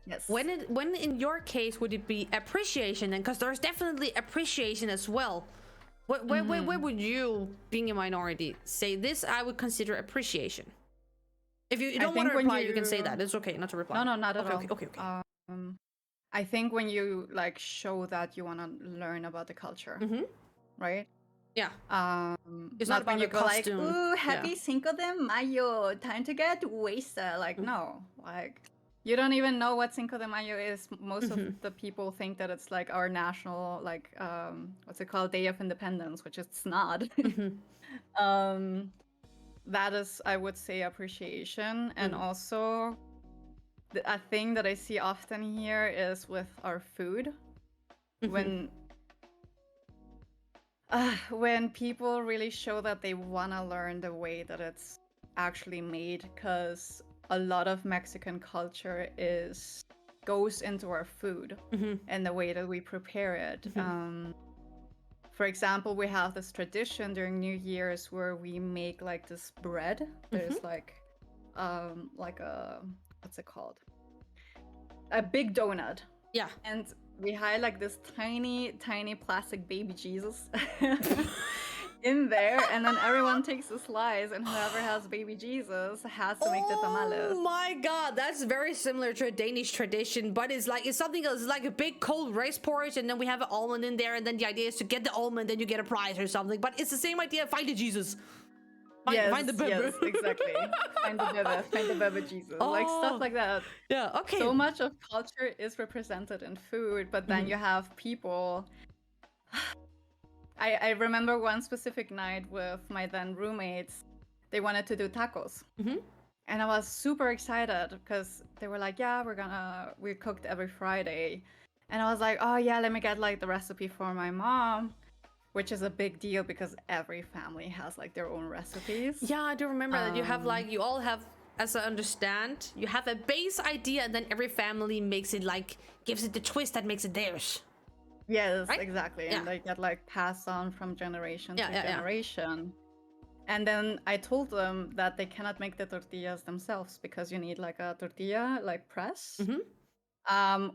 Yes. When in your case would it be appreciation then? Because there's definitely appreciation as well. Where would you, being a minority, say this? I would consider appreciation. If you don't want to reply, you can say that. It's okay not to reply. No, not at all. Okay. I think when you like show that you want to learn about the culture, right? Yeah. It's not when you go like, ooh, happy Cinco de Mayo, time to get wasted. Like, no, like. You don't even know what Cinco de Mayo is. Most of the people think that it's like our national, like, what's it called, Day of Independence, which it's not. That is, I would say, appreciation. And also, a thing that I see often here is with our food. When people really show that they want to learn the way that it's actually made, because a lot of Mexican culture goes into our food and the way that we prepare it. For example, we have this tradition during New Year's where we make like this bread. There's like a, what's it called? A big donut. Yeah. And we hide like this tiny, tiny plastic baby Jesus in there, and then everyone takes a slice, and whoever has baby Jesus has to make the tamales. Oh my god, that's very similar to a Danish tradition, but it's something else. It's like a big cold rice porridge, and then we have an almond in there, and then the idea is to get the almond, then you get a prize or something. But it's the same idea. Find the Jesus. Find the baby. Yes, exactly. Find the baby Jesus. Like stuff like that. Yeah, okay. So much of culture is represented in food, but then you have people. I remember one specific night with my then roommates. They wanted to do tacos. And I was super excited because they were like, yeah, we cooked every Friday. And I was like, oh yeah, let me get like the recipe for my mom, which is a big deal because every family has like their own recipes. Yeah, I do remember that you have like, you all have, as I understand, you have a base idea and then every family makes it like, gives it the twist that makes it theirs. Yes, right? Exactly. Yeah. And they get like passed on from generation to generation. And then I told them that they cannot make the tortillas themselves because you need like a tortilla like press.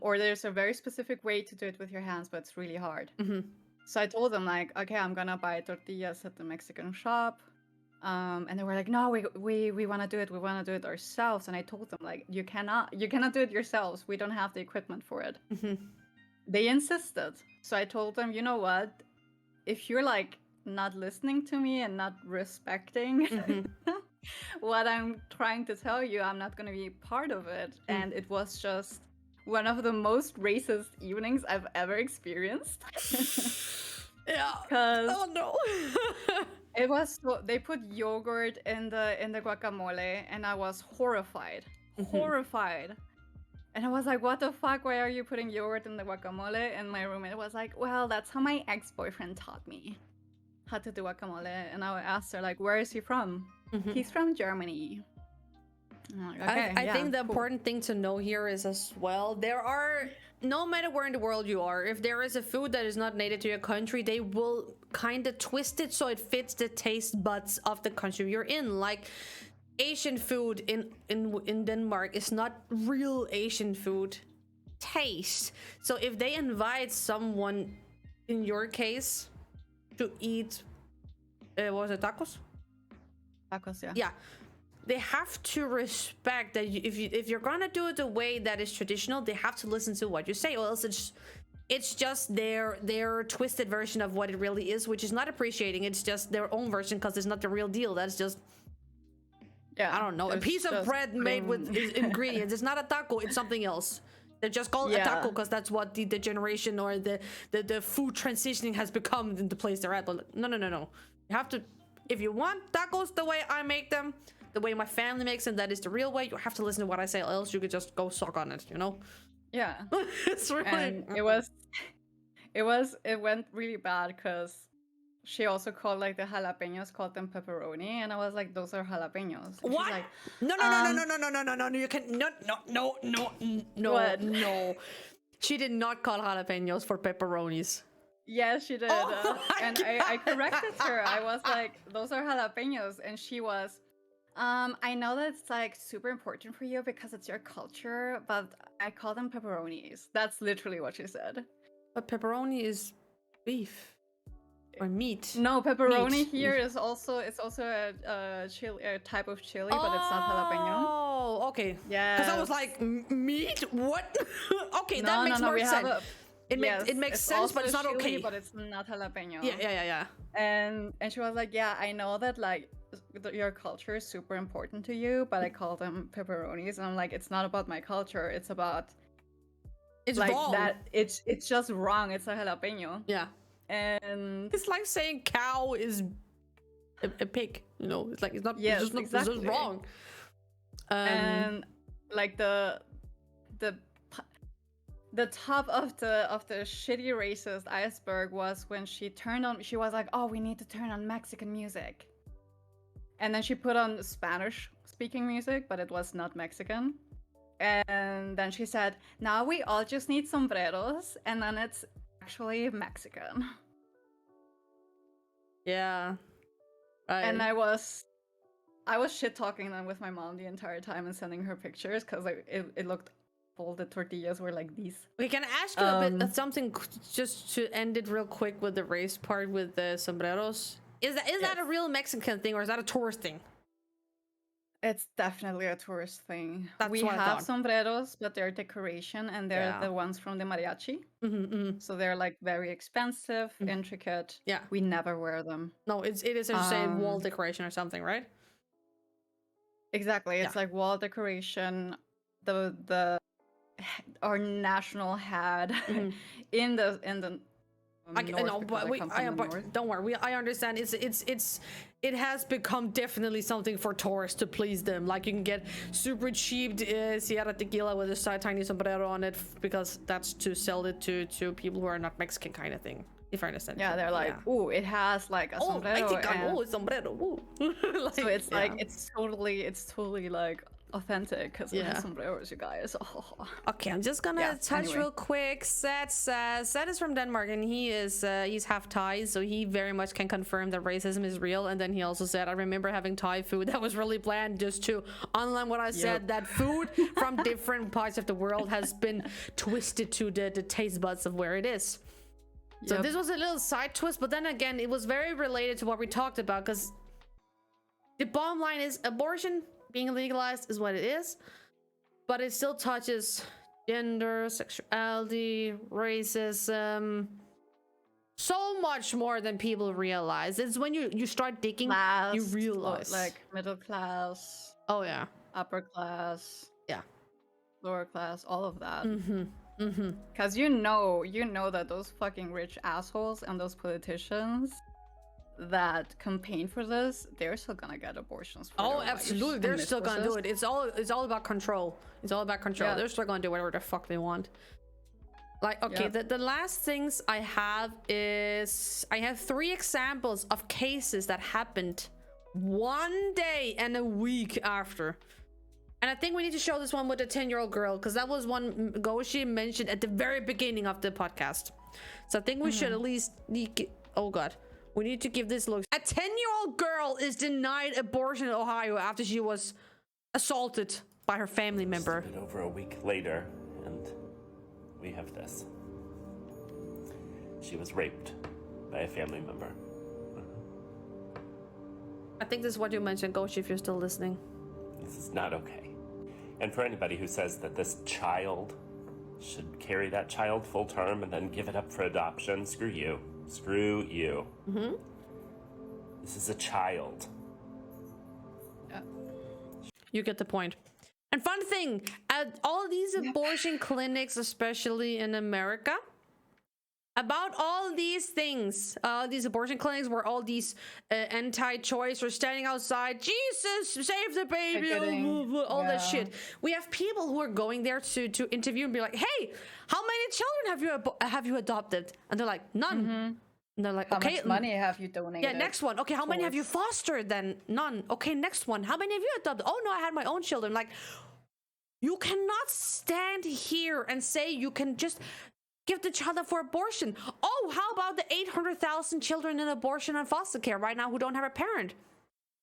Or there's a very specific way to do it with your hands, but it's really hard. So I told them like, okay, I'm gonna buy tortillas at the Mexican shop. And they were like, no, we want to do it. We want to do it ourselves. And I told them like, you cannot do it yourselves. We don't have the equipment for it. They insisted. So I told them, you know what? If you're like not listening to me and not respecting what I'm trying to tell you, I'm not going to be part of it. And it was just one of the most racist evenings I've ever experienced. Yeah. Oh no. It was so, they put yogurt in the guacamole, and I was horrified. And I was like, what the fuck? Why are you putting yogurt in the guacamole? And my roommate was like, well, that's how my ex-boyfriend taught me how to do guacamole. And I asked her, like, where is he from? He's from Germany. I'm like, okay, I think the important thing to know here is as well, there are, no matter where in the world you are, if there is a food that is not native to your country, they will kind of twist it so it fits the taste buds of the country you're in. Like Asian food in Denmark is not real Asian food taste. So if they invite someone, in your case, to eat, what was it, tacos? Tacos, yeah. Yeah. They have to respect that if you're gonna do it the way that is traditional, they have to listen to what you say, or else it's just their twisted version of what it really is, which is not appreciating. It's just their own version because it's not the real deal. That's just, I don't know, a piece of bread made with ingredients. It's not a taco, it's something else. They're just called a taco because that's what the generation or the food transitioning has become in the place they're at. But no. You have to, if you want tacos the way I make them, the way my family makes them, that is the real way, you have to listen to what I say, or else you could just go suck on it, you know? Yeah. It's really... And it went really bad because she also called like the jalapenos, called them pepperoni, and I was like, those are jalapenos. And what? She's like, No, you can no. She did not call jalapenos for pepperonis. Yeah, she did. And I corrected her. I was like, those are jalapenos. And she was, I know that it's like super important for you because it's your culture, but I call them pepperonis. That's literally what she said. But pepperoni is beef or meat. No, pepperoni here is also, it's also a chili, a type of chili, but it's not jalapeno. Oh, okay. Yeah. Because I was like, meat? What? Okay, that makes more sense. It makes sense, but it's not chili, okay. But it's not jalapeno. Yeah. And she was like, yeah, I know that like your culture is super important to you, but I call them pepperonis. And I'm like, it's not about my culture. It's about like wrong. That it's just wrong. It's a jalapeno. Yeah. And it's like saying cow is a pig. You know, it's like it's not. Yes, it's just exactly. It's just wrong. And like the top of the shitty racist iceberg was when she turned on. She was like, "Oh, we need to turn on Mexican music," and then she put on Spanish speaking music, but it was not Mexican. And then she said, "Now we all just need sombreros," and then it's actually Mexican. Yeah. And I was shit talking them with my mom the entire time and sending her pictures because like it looked, all the tortillas were like these. Okay, can I ask you a bit of something just to end it real quick with the race part with the sombreros? Is that a real Mexican thing or is that a tourist thing? It's definitely a tourist thing. That's we what I have thought. sombreros, but they're decoration and they're the ones from the mariachi. So they're like very expensive, intricate. Yeah. We never wear them. No, it is as you say, wall decoration or something, right? Exactly. It's like wall decoration. Our national had in the no, but don't worry. I understand. It has become definitely something for tourists to please them. Like you can get super cheap Sierra tequila with a tiny sombrero on it because that's to sell it to people who are not Mexican, kind of thing. If I understand. Yeah, they're like, ooh, it has like a sombrero. Sombrero. Ooh. Like, so it's like it's totally like authentic because it has sombreros, you guys. Okay, I'm just gonna touch real quick. Cest is from Denmark and he's half Thai, so he very much can confirm that racism is real. And then he also said, I remember having Thai food that was really bland, just to unline what I said, that food from different parts of the world has been twisted to the taste buds of where it is. So this was a little side twist, but then again, it was very related to what we talked about, because the bottom line is abortion being legalized is what it is, but it still touches gender, sexuality, racism, so much more than people realize. It's when you start digging, you realize. Like middle class. Oh yeah. Upper class. Yeah. Lower class, all of that. Mm-hmm. Because you know that those fucking rich assholes and those politicians that campaign for this, they're still gonna get abortions. For Oh, their absolutely. wives They're and still gonna do it. mistresses. It's all about control. It's all about control. Yeah. They're still gonna do whatever the fuck they want. Like, okay, the last things I have is I have 3 examples of cases that happened one day and a week after. And I think we need to show this one with the 10-year-old girl, because that was one Goshi mentioned at the very beginning of the podcast. So I think we should at least oh god, we need to give this look. A 10-year-old girl is denied abortion in Ohio after she was assaulted by her family member. A bit over a week later, and we have this. She was raped by a family member. I think this is what you mentioned, Goshi, if you're still listening. This is not okay. And for anybody who says that this child should carry that child full term and then give it up for adoption, screw you. Screw you. This is a child. You get the point. And fun thing, at all these abortion clinics, especially in America, about all these things, these abortion clinics where all these anti-choice are standing outside, Jesus, save the baby, all that shit. We have people who are going there to interview and be like, hey, how many children have you adopted? And they're like, none. And they're like, How okay, much money have you donated? yeah, next one. Okay, how many have you fostered then? None. Okay, next one. How many have you adopted? Oh no, I had my own children. Like, you cannot stand here and say you can just give the child up for abortion. Oh, how about the 800,000 children in abortion and foster care right now who don't have a parent?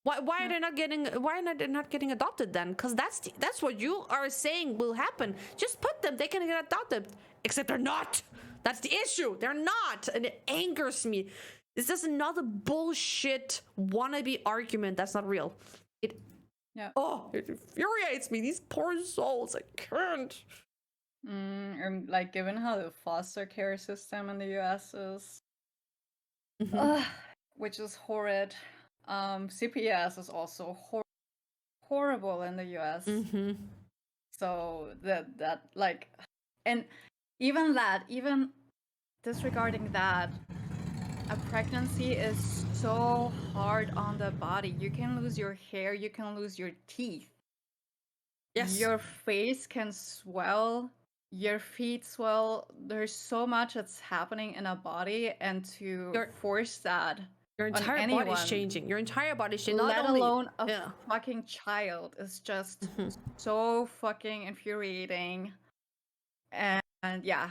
Why are they not getting? Why are they not getting adopted then? Because that's what you are saying will happen. Just put them; they can get adopted. Except they're not. That's the issue. They're not, and it angers me. It's just another bullshit wannabe argument that's not real. It infuriates me. These poor souls. I can't. And like, given how the foster care system in the US is, which is horrid. CPS is also horrible in the US. So that like, and even disregarding that, a pregnancy is so hard on the body. You can lose your hair, you can lose your teeth. Yes. Your face can swell, your feet swell. There's so much that's happening in a body, and to force that your entire on body's anyone, changing. Your entire body's changing. let Not alone only, a fucking child, is just so fucking infuriating. And yeah.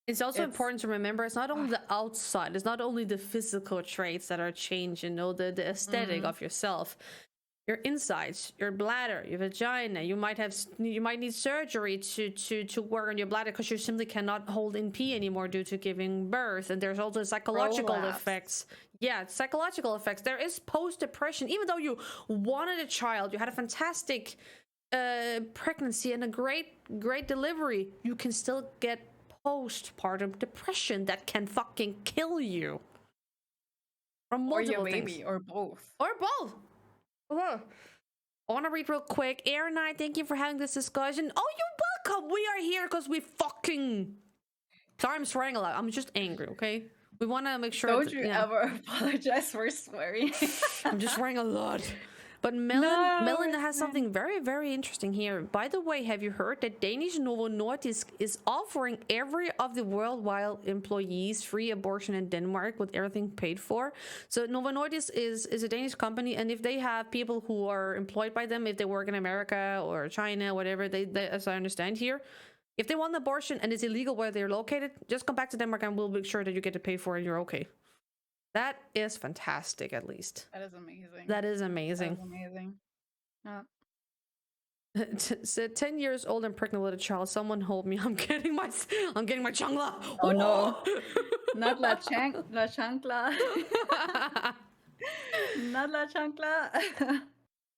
It's also important to remember it's not only the outside, it's not only the physical traits that are changed, you know, the aesthetic of yourself. Your insides, your bladder, your vagina, you might need surgery to work on your bladder because you simply cannot hold in pee anymore due to giving birth. And there's also psychological effects. Yeah, psychological effects. There is post-depression. Even though you wanted a child, you had a fantastic pregnancy and a great delivery, you can still get postpartum depression that can fucking kill you. From multiple or your things. baby, or both. Or both. I want to read real quick. Aaron and I, thank you for having this discussion. Oh, you're welcome. We are here because we fucking... Sorry, I'm swearing a lot. I'm just angry, okay? We want to make sure... Don't you ever apologize for swearing. I'm just swearing a lot. But Melinda has something very, very interesting here. By the way, have you heard that Danish Novo Nordisk is offering every of the worldwide employees free abortion in Denmark with everything paid for? So Novo Nordisk is a Danish company, and if they have people who are employed by them, if they work in America or China, whatever, they as I understand here, if they want an abortion and it's illegal where they're located, just come back to Denmark and we'll make sure that you get it paid for and you're okay. That is fantastic, at least. That is amazing. That is amazing. That is amazing. Yeah. Said 10 years old and pregnant with a child. Someone hold me. I'm getting my chancla. Oh no. Not la chancla. Not la chancla.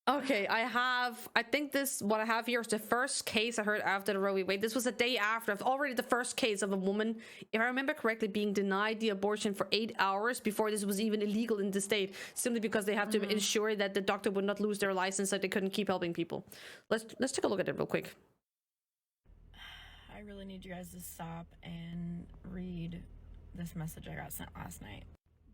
Okay, I think what I have here is the first case I heard after the Roe v. Wade. This was a day after, already the first case of a woman, if I remember correctly, being denied the abortion for 8 hours before this was even illegal in the state, simply because they have to ensure that the doctor would not lose their license, so they couldn't keep helping people. Let's take a look at it real quick. I really need you guys to stop and read this message I got sent last night.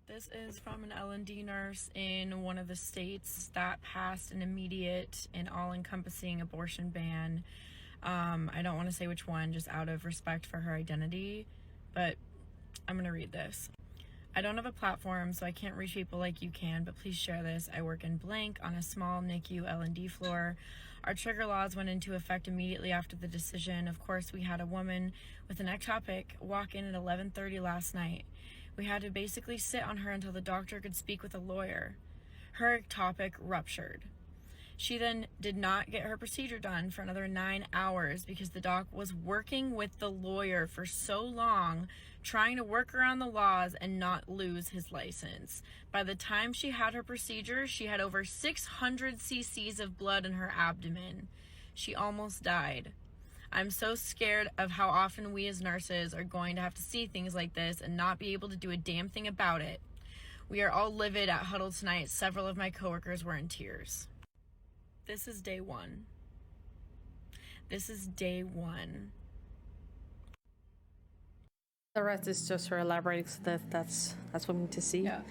This is from an L&D nurse in one of the states that passed an immediate and all-encompassing abortion ban. I don't want to say which one, just out of respect for her identity, but I'm going to read this. I don't have a platform, so I can't reach people like you can, but please share this. I work in blank on a small NICU L&D floor. Our trigger laws went into effect immediately after the decision. Of course, we had a woman with an ectopic walk in at 11:30 last night. We had to basically sit on her until the doctor could speak with a lawyer. Her ectopic ruptured. She then did not get her procedure done for another 9 hours because the doc was working with the lawyer for so long, trying to work around the laws and not lose his license. By the time she had her procedure, she had over 600 cc's of blood in her abdomen. She almost died. I'm so scared of how often we as nurses are going to have to see things like this and not be able to do a damn thing about it. We are all livid at Huddle tonight. Several of my coworkers were in tears. This is day one. This is day one. The rest is just her elaborating, so that's what we need to see. Yeah.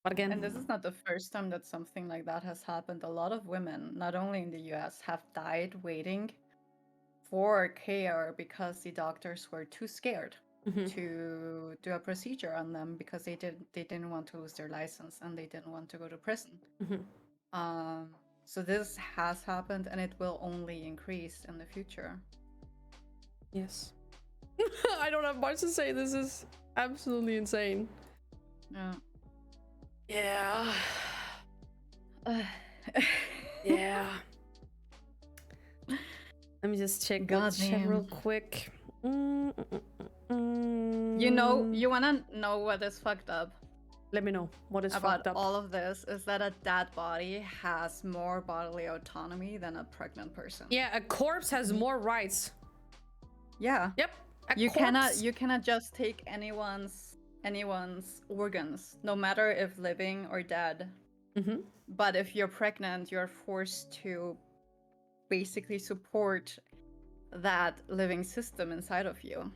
But again, and this is not the first time that something like that has happened. A lot of women, not only in the US, have died waiting for care because the doctors were too scared to do a procedure on them because they didn't want to lose their license and they didn't want to go to prison. So this has happened and it will only increase in the future. Yes. I don't have much to say. This is absolutely insane. Yeah. Yeah. Yeah. Let me just check the chat real quick. You know, you wanna know what is fucked up? Let me know what is about fucked up. All of this is that a dead body has more bodily autonomy than a pregnant person. Yeah, a corpse has more rights. Yeah. Yep. You cannot just take anyone's organs, no matter if living or dead. But if you're pregnant, you're forced to basically support that living system inside of you.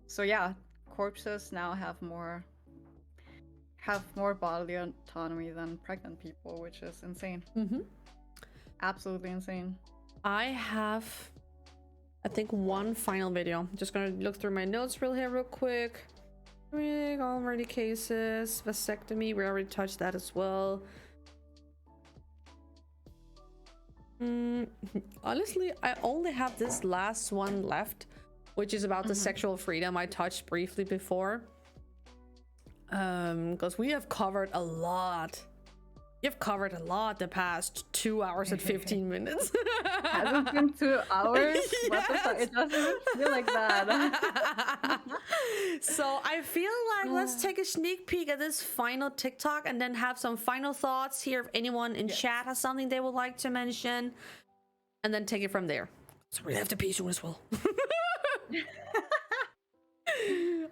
So yeah, corpses now have more bodily autonomy than pregnant people, which is insane. Absolutely insane. I have, I think, one final video. I'm just gonna look through my notes real quick. Already cases, vasectomy, we already touched that as well. Honestly, I only have this last one left, which is about the sexual freedom I touched briefly before. Because we have covered a lot. You've covered a lot the past 2 hours and 15 minutes. Hasn't been 2 hours? What the fuck? It doesn't feel like that. So I feel like let's take a sneak peek at this final TikTok and then have some final thoughts here if anyone in chat has something they would like to mention. And then take it from there. So we have to pee soon as well.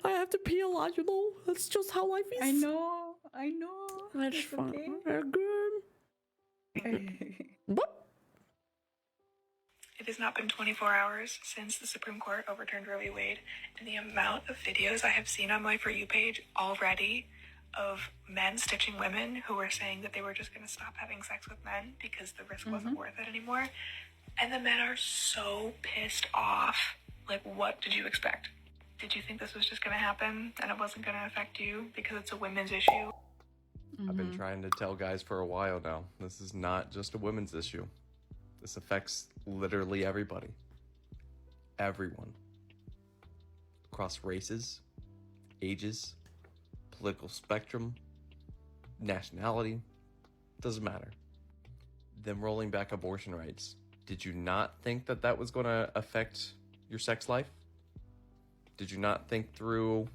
I have to pee a lot, you know? That's just how life is. I know. That's fine. Okay. We're good. It has not been 24 hours since the Supreme Court overturned Roe v. Wade, and the amount of videos I have seen on my For You page already of men stitching women who were saying that they were just going to stop having sex with men because the risk wasn't worth it anymore. And the men are so pissed off. Like, what did you expect? Did you think this was just going to happen and it wasn't going to affect you because it's a women's issue? I've been trying to tell guys for a while now. This is not just a women's issue. This affects literally everybody. Everyone. Across races, ages, political spectrum, nationality, doesn't matter. them rolling back abortion rights, did you not think that that was going to affect your sex life? Did you not think through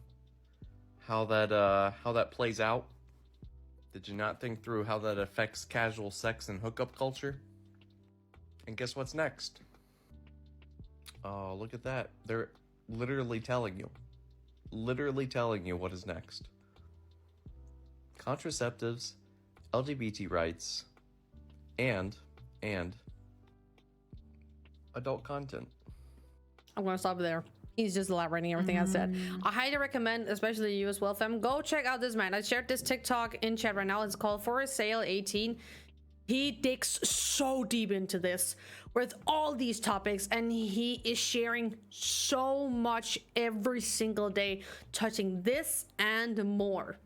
how that plays out? Did you not think through how that affects casual sex and hookup culture? And guess what's next? Oh, look at that. They're literally telling you what is next. Contraceptives, LGBT rights, and adult content. I'm gonna stop there. He's just elaborating everything I said. I highly recommend, especially you as well, fam, go check out this man. I shared this TikTok in chat right now. It's called For Sale 18. He digs so deep into this with all these topics, and he is sharing so much every single day, touching this and more.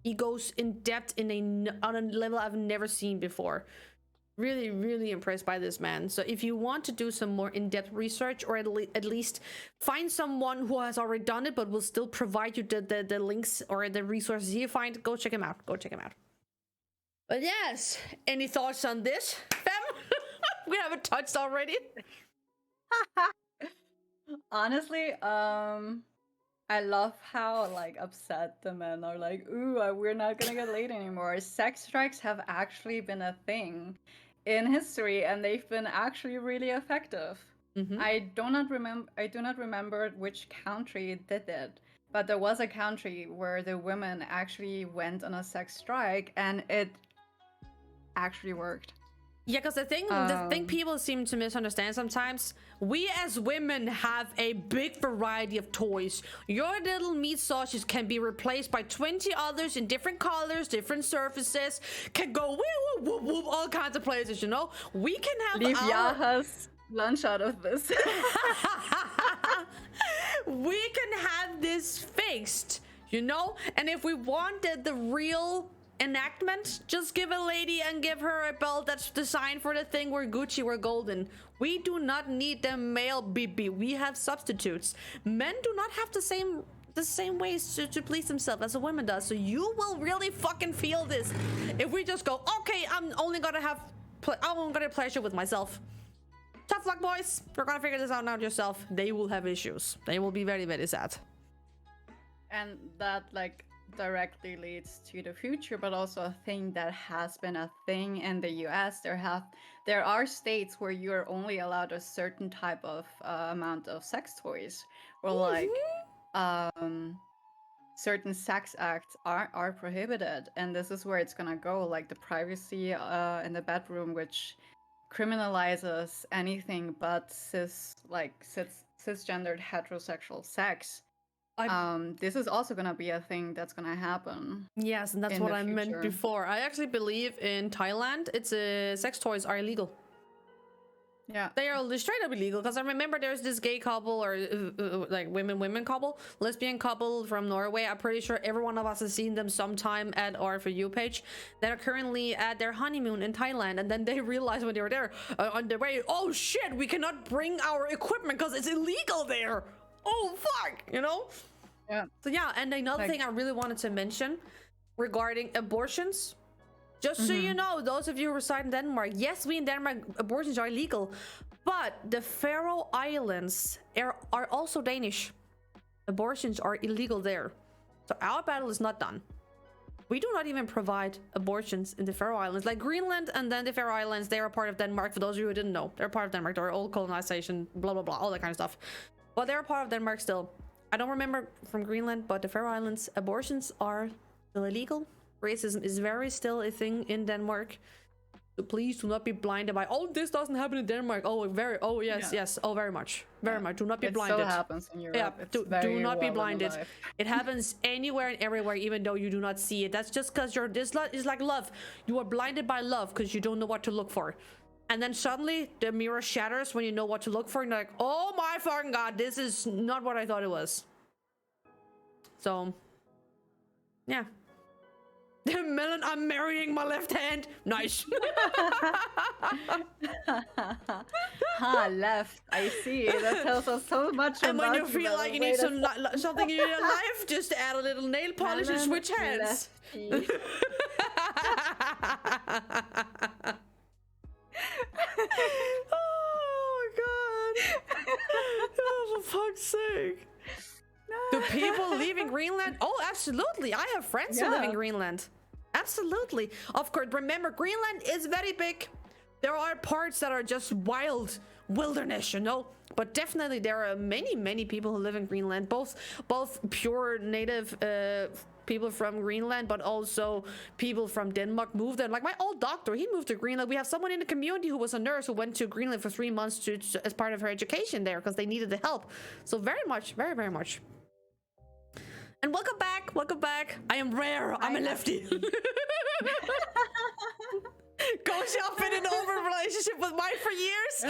He goes in depth on a level I've never seen before. Really, really impressed by this man. So if you want to do some more in-depth research, or at least find someone who has already done it but will still provide you the links or the resources you find, go check him out. Go check him out. But yes, any thoughts on this, fam? We haven't touched already. Honestly, I love how like upset the men are, like, ooh, we're not gonna get laid anymore. Sex strikes have actually been a thing in history, and they've been actually really effective. I do not remember which country did it, but there was a country where the women actually went on a sex strike, and it actually worked. Yeah, because the thing people seem to misunderstand sometimes, we as women have a big variety of toys. Your little meat sausage can be replaced by 20 others in different colors, different surfaces, can go woo woo woo woo all kinds of places, you know? We can have Leave Yaha's lunch out of this. We can have this fixed, you know? And if we wanted the real enactment, just give a lady and give her a belt that's designed for the thing where Gucci were golden. We do not need the male BB. We have substitutes. Men do not have the same ways to please themselves as a woman does. So you will really fucking feel this if we just go, okay, I'm gonna pleasure with myself. Tough luck, boys. You're gonna figure this out now yourself. They will have issues. They will be very, very sad. And that like directly leads to the future, but also a thing that has been a thing in the US. There are states where you're only allowed a certain type of amount of sex toys, or like certain sex acts are prohibited, and this is where it's gonna go, like the privacy in the bedroom, which criminalizes anything but cisgendered heterosexual sex. This is also gonna be a thing that's gonna happen. Yes, and that's what I meant before. I actually believe in Thailand, sex toys are illegal. Yeah, they are straight up illegal. Because I remember there's this gay couple, or like women couple, lesbian couple from Norway. I'm pretty sure every one of us has seen them sometime at our For You page. That are currently at their honeymoon in Thailand, and then they realized when they were there on their way, oh shit, we cannot bring our equipment because it's illegal there. Oh fuck, you know? Yeah. So yeah, and another thing I really wanted to mention regarding abortions, just so you know, those of you who reside in Denmark, yes, we in Denmark, abortions are illegal, but the Faroe Islands are also Danish. Abortions are illegal there. So our battle is not done. We do not even provide abortions in the Faroe Islands. Like Greenland and then the Faroe Islands, they are part of Denmark. For those of you who didn't know, they're part of Denmark. They're old colonization, blah, blah, blah, all that kind of stuff. But they're part of Denmark still. I don't remember from Greenland, but the Faroe Islands, abortions are still illegal. Racism is very still a thing in Denmark. So please do not be blinded by, oh, this doesn't happen in Denmark. Yes, very much. Very much. Do not be blinded. It still happens in Europe. Yeah, do not be blinded. It happens anywhere and everywhere, even though you do not see it. That's just because it's like love. You are blinded by love because you don't know what to look for. And then suddenly the mirror shatters when you know what to look for, and you're like, oh my fucking god, this is not what I thought it was. So, yeah. Melon, I'm marrying my left hand. Nice. Left. I see. That tells us so much and about when you feel like you need something in your life, just add a little nail polish and switch hands. leaving Greenland? Oh, absolutely. I have friends who live in Greenland. Absolutely. Of course, remember, Greenland is very big. There are parts that are just wild wilderness, you know? But definitely there are many people who live in Greenland, both pure native people from Greenland, but also people from Denmark moved there. Like my old doctor, he moved to Greenland. We have someone in the community who was a nurse who went to Greenland for 3 months as part of her education there because they needed the help. So very much. And welcome back. I am rare. I'm a lefty. Gosha been in an over relationship with Mike for years.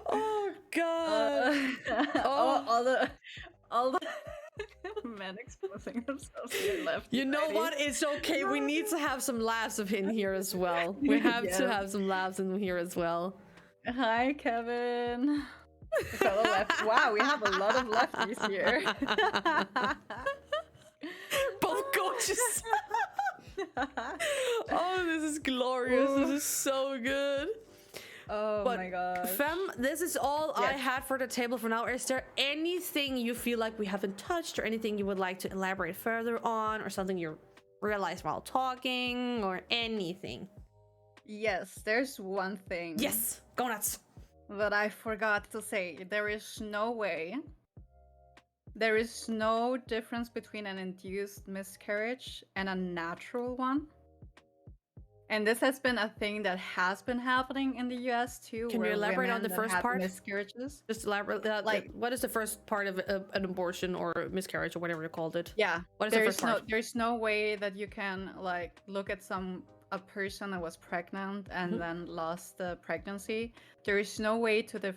Oh god. All the men exposing themselves to the left. You know what? It's okay. We need to have some laughs of in here as well. We have to have some laughs in here as well. Hi, Kevin. Fellow left. Wow, we have a lot of lefties here. Both gorgeous. Oh, this is glorious. This is so good. Oh my god. Fem, this is all I had for the table for now. Is there anything you feel like we haven't touched or anything you would like to elaborate further on or something you realized while talking or anything? Yes, there's one thing. Yes, go nuts. That I forgot to say. There is no difference between an induced miscarriage and a natural one. And this has been a thing that has been happening in the US too. Can you elaborate on the first part? Miscarriages. Just elaborate. Like, what is the first part of an abortion or miscarriage or whatever you called it? Yeah. What is the first part? There's no way that you can like look at a person that was pregnant and then lost the pregnancy. There is no way to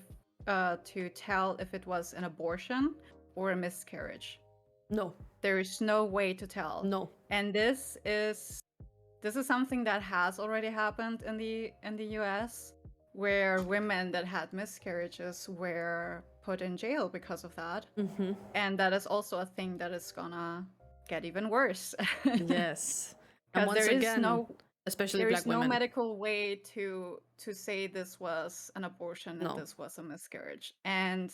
tell if it was an abortion or a miscarriage. No. There is no way to tell. No. And this is something that has already happened in the US, where women that had miscarriages were put in jail because of that. And that is also a thing that is gonna get even worse. Yes. Because there is especially black women. There is no medical way to say this was an abortion and this was a miscarriage. And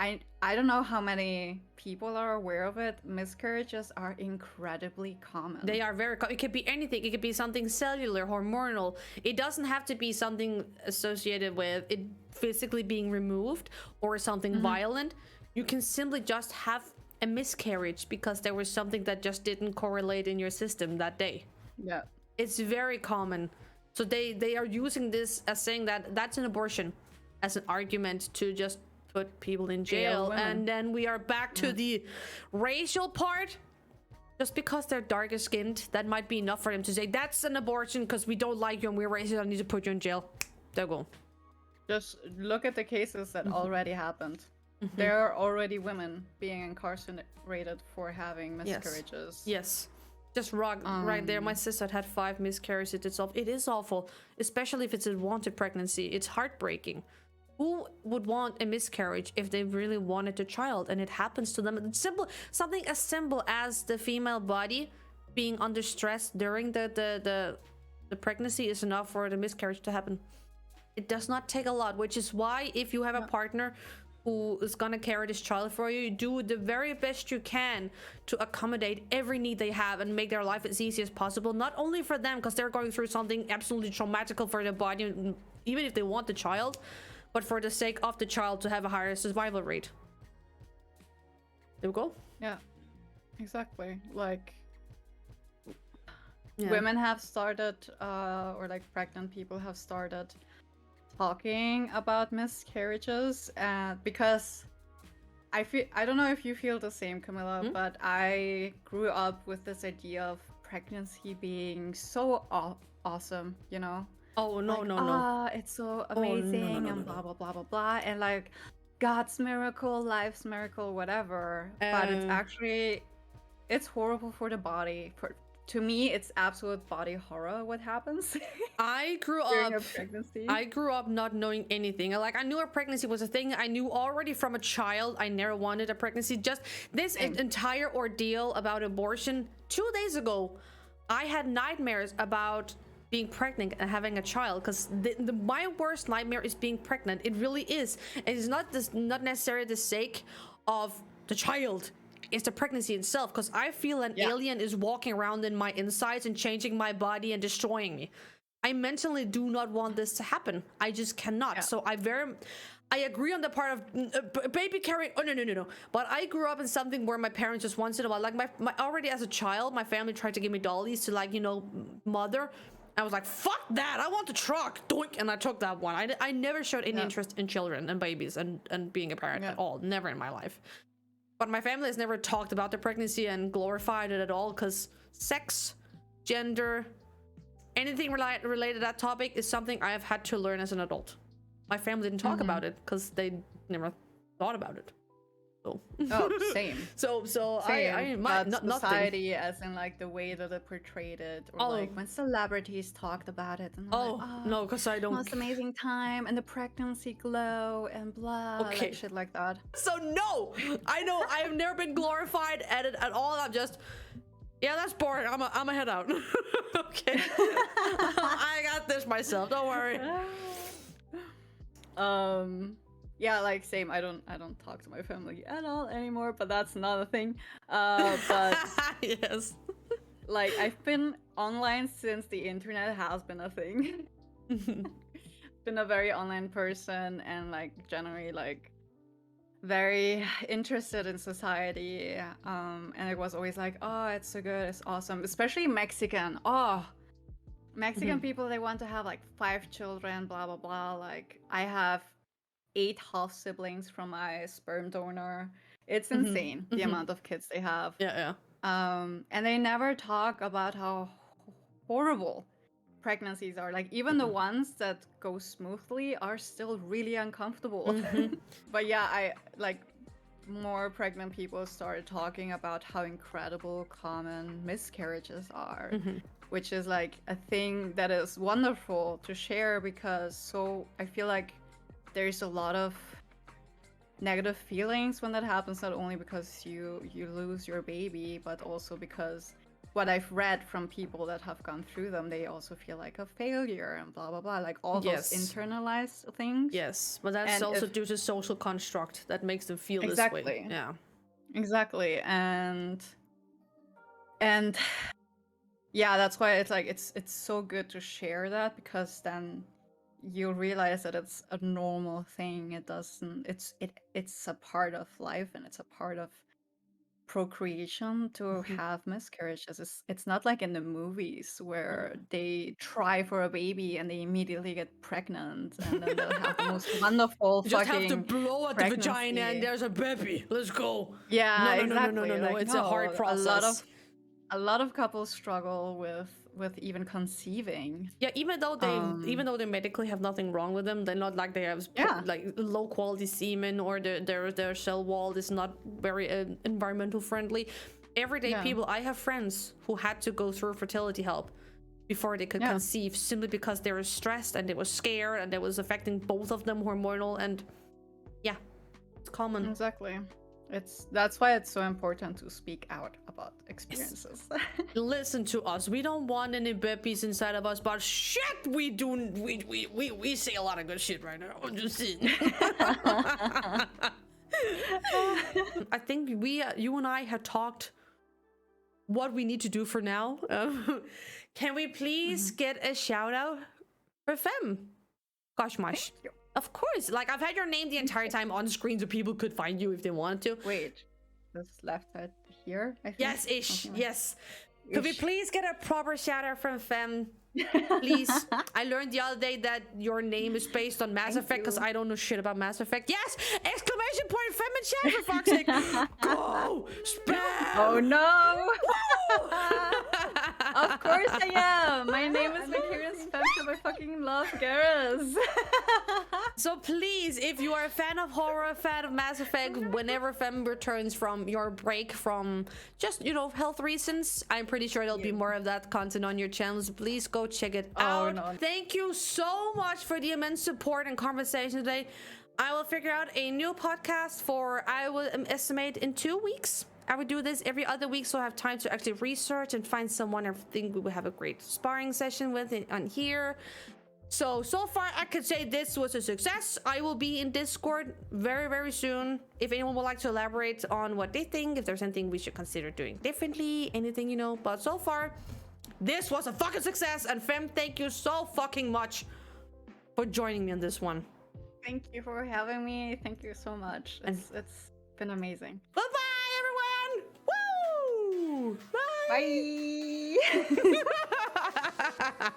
I don't know how many people are aware of it. Miscarriages are incredibly common. They are very common. It could be anything. It could be something cellular, hormonal. It doesn't have to be something associated with it physically being removed or something violent. You can simply just have a miscarriage because there was something that just didn't correlate in your system that day. Yeah. It's very common. So they are using this as saying that that's an abortion as an argument to just put people in jail. And then we are back to the racial part. Just because they're darker skinned, that might be enough for them to say that's an abortion because we don't like you and we're racist. I need to put you in jail. There you go. Just look at the cases that already happened. There are already women being incarcerated for having miscarriages. Yes. Just right there. My sister had 5 miscarriages itself. It is awful, especially if it's a wanted pregnancy. It's heartbreaking. Who would want a miscarriage if they really wanted a child and it happens to them? It's simple, something as simple as the female body being under stress during the pregnancy is enough for the miscarriage to happen. It does not take a lot, which is why if you have a partner who is gonna carry this child for you, do the very best you can to accommodate every need they have and make their life as easy as possible. Not only for them, because they're going through something absolutely traumatical for their body, even if they want the child, but for the sake of the child to have a higher survival rate. There we go. Yeah, exactly. Like, women have started, or like pregnant people have started talking about miscarriages, because I don't know if you feel the same, Camilla, but I grew up with this idea of pregnancy being so awesome, you know? Oh, no, like, no. It's so amazing and blah, blah, blah, blah, blah. And like, God's miracle, life's miracle, whatever. But it's actually, it's horrible for the body. To me, it's absolute body horror what happens. I grew up not knowing anything. Like, I knew a pregnancy was a thing. I knew already from a child I never wanted a pregnancy. Just this entire ordeal about abortion. 2 days ago, I had nightmares about being pregnant and having a child, because my worst nightmare is being pregnant. It really is. And it's not necessarily the sake of the child, it's the pregnancy itself, because I feel an alien is walking around in my insides and changing my body and destroying me. I mentally do not want this to happen. I just cannot. So I agree on the part of baby carrying. Oh, no. But I grew up in something where my parents just once in a while, like my already as a child, my family tried to give me dollies to, like, you know, mother. I was like, fuck that. I want the truck. Doink. And I took that one. I never showed any interest in children and babies and being a parent at all. Never in my life. But my family has never talked about their pregnancy and glorified it at all, because sex, gender, anything related to that topic is something I have had to learn as an adult. My family didn't talk about it because they never thought about it. So. Oh, same. So Same, not society, as in like the way that they portrayed it, or like when celebrities talked about it. And no, because I don't. Most amazing time and the pregnancy glow and blah, like shit like that. So no, I know I have never been glorified at it at all. I'm just. Yeah, that's boring. I'm a head out. Okay. I got this myself. Don't worry. Yeah, like same. I don't talk to my family at all anymore, but that's another thing. But yes. Like I've been online since the internet has been a thing. Been a very online person, and like generally like very interested in society, and it was always like, oh, it's so good, it's awesome, especially Mexican. Mexican people, they want to have like 5 children, blah blah blah. Like I have 8 half siblings from my sperm donor. It's insane the amount of kids they have. And they never talk about how horrible pregnancies are. Like even the ones that go smoothly are still really uncomfortable. But yeah, I like more pregnant people started talking about how incredible common miscarriages are, which is like a thing that is wonderful to share, because I feel like there's a lot of negative feelings when that happens, not only because you lose your baby, but also because what I've read from people that have gone through them, they also feel like a failure and blah blah blah, like all those internalized things. Yes, but that's also due to social construct that makes them feel this way. Yeah, exactly. And yeah, that's why it's like it's so good to share that, because then you realize that it's a normal thing. It's a part of life, and it's a part of procreation to have miscarriages. It's not like in the movies where they try for a baby and they immediately get pregnant, and then they'll have the most wonderful you fucking just have to blow at the vagina and there's a baby. Let's go. Yeah, no, exactly. No. Like, it's a hard process. A lot of couples struggle with even conceiving. Yeah, even though they medically have nothing wrong with them, they're not like they have like low quality semen, or their cell wall is not very environmental friendly. Everyday people, I have friends who had to go through fertility help before they could conceive, simply because they were stressed and they were scared, and it was affecting both of them hormonal, and it's common. Exactly. That's why it's so important to speak out about experiences. Listen to us. We don't want any babies inside of us, but shit, we do. We say a lot of good shit right now. I'm just saying. I think you and I have talked what we need to do for now. Can we please get a shout out for Fem? Gosh, Mosh. Of course. Like, I've had your name the entire time on screen so people could find you if they wanted to. Wait, this left side here, I think? Yes, ish. Yes. Could we please get a proper shout out from Fem? Please. I learned the other day that your name is based on Mass Effect, because I don't know shit about Mass Effect. Yes! Exclamation point Fem in chat, for fuck's sake! Go! Spam! Oh no! Of course I am! My name is Victorian Spencer. I fucking love Garrus. So please, if you are a fan of horror, a fan of Mass Effect, whenever Fem returns from your break from just, health reasons, I'm pretty sure there'll be more of that content on your channels. Please go check it out. No. Thank you so much for the immense support and conversation today. I will figure out a new podcast I will estimate in 2 weeks. I would do this every other week, so I have time to actually research and find someone I think we would have a great sparring session with on here. So far I could say this was a success. I will be in Discord very, very soon. If anyone would like to elaborate on what they think, if there's anything we should consider doing differently, anything, you know. But so far, this was a fucking success. And Fem, thank you so fucking much for joining me on this one. Thank you for having me. Thank you so much. It's been amazing. Bye-bye, everyone! Woo! Bye! Bye!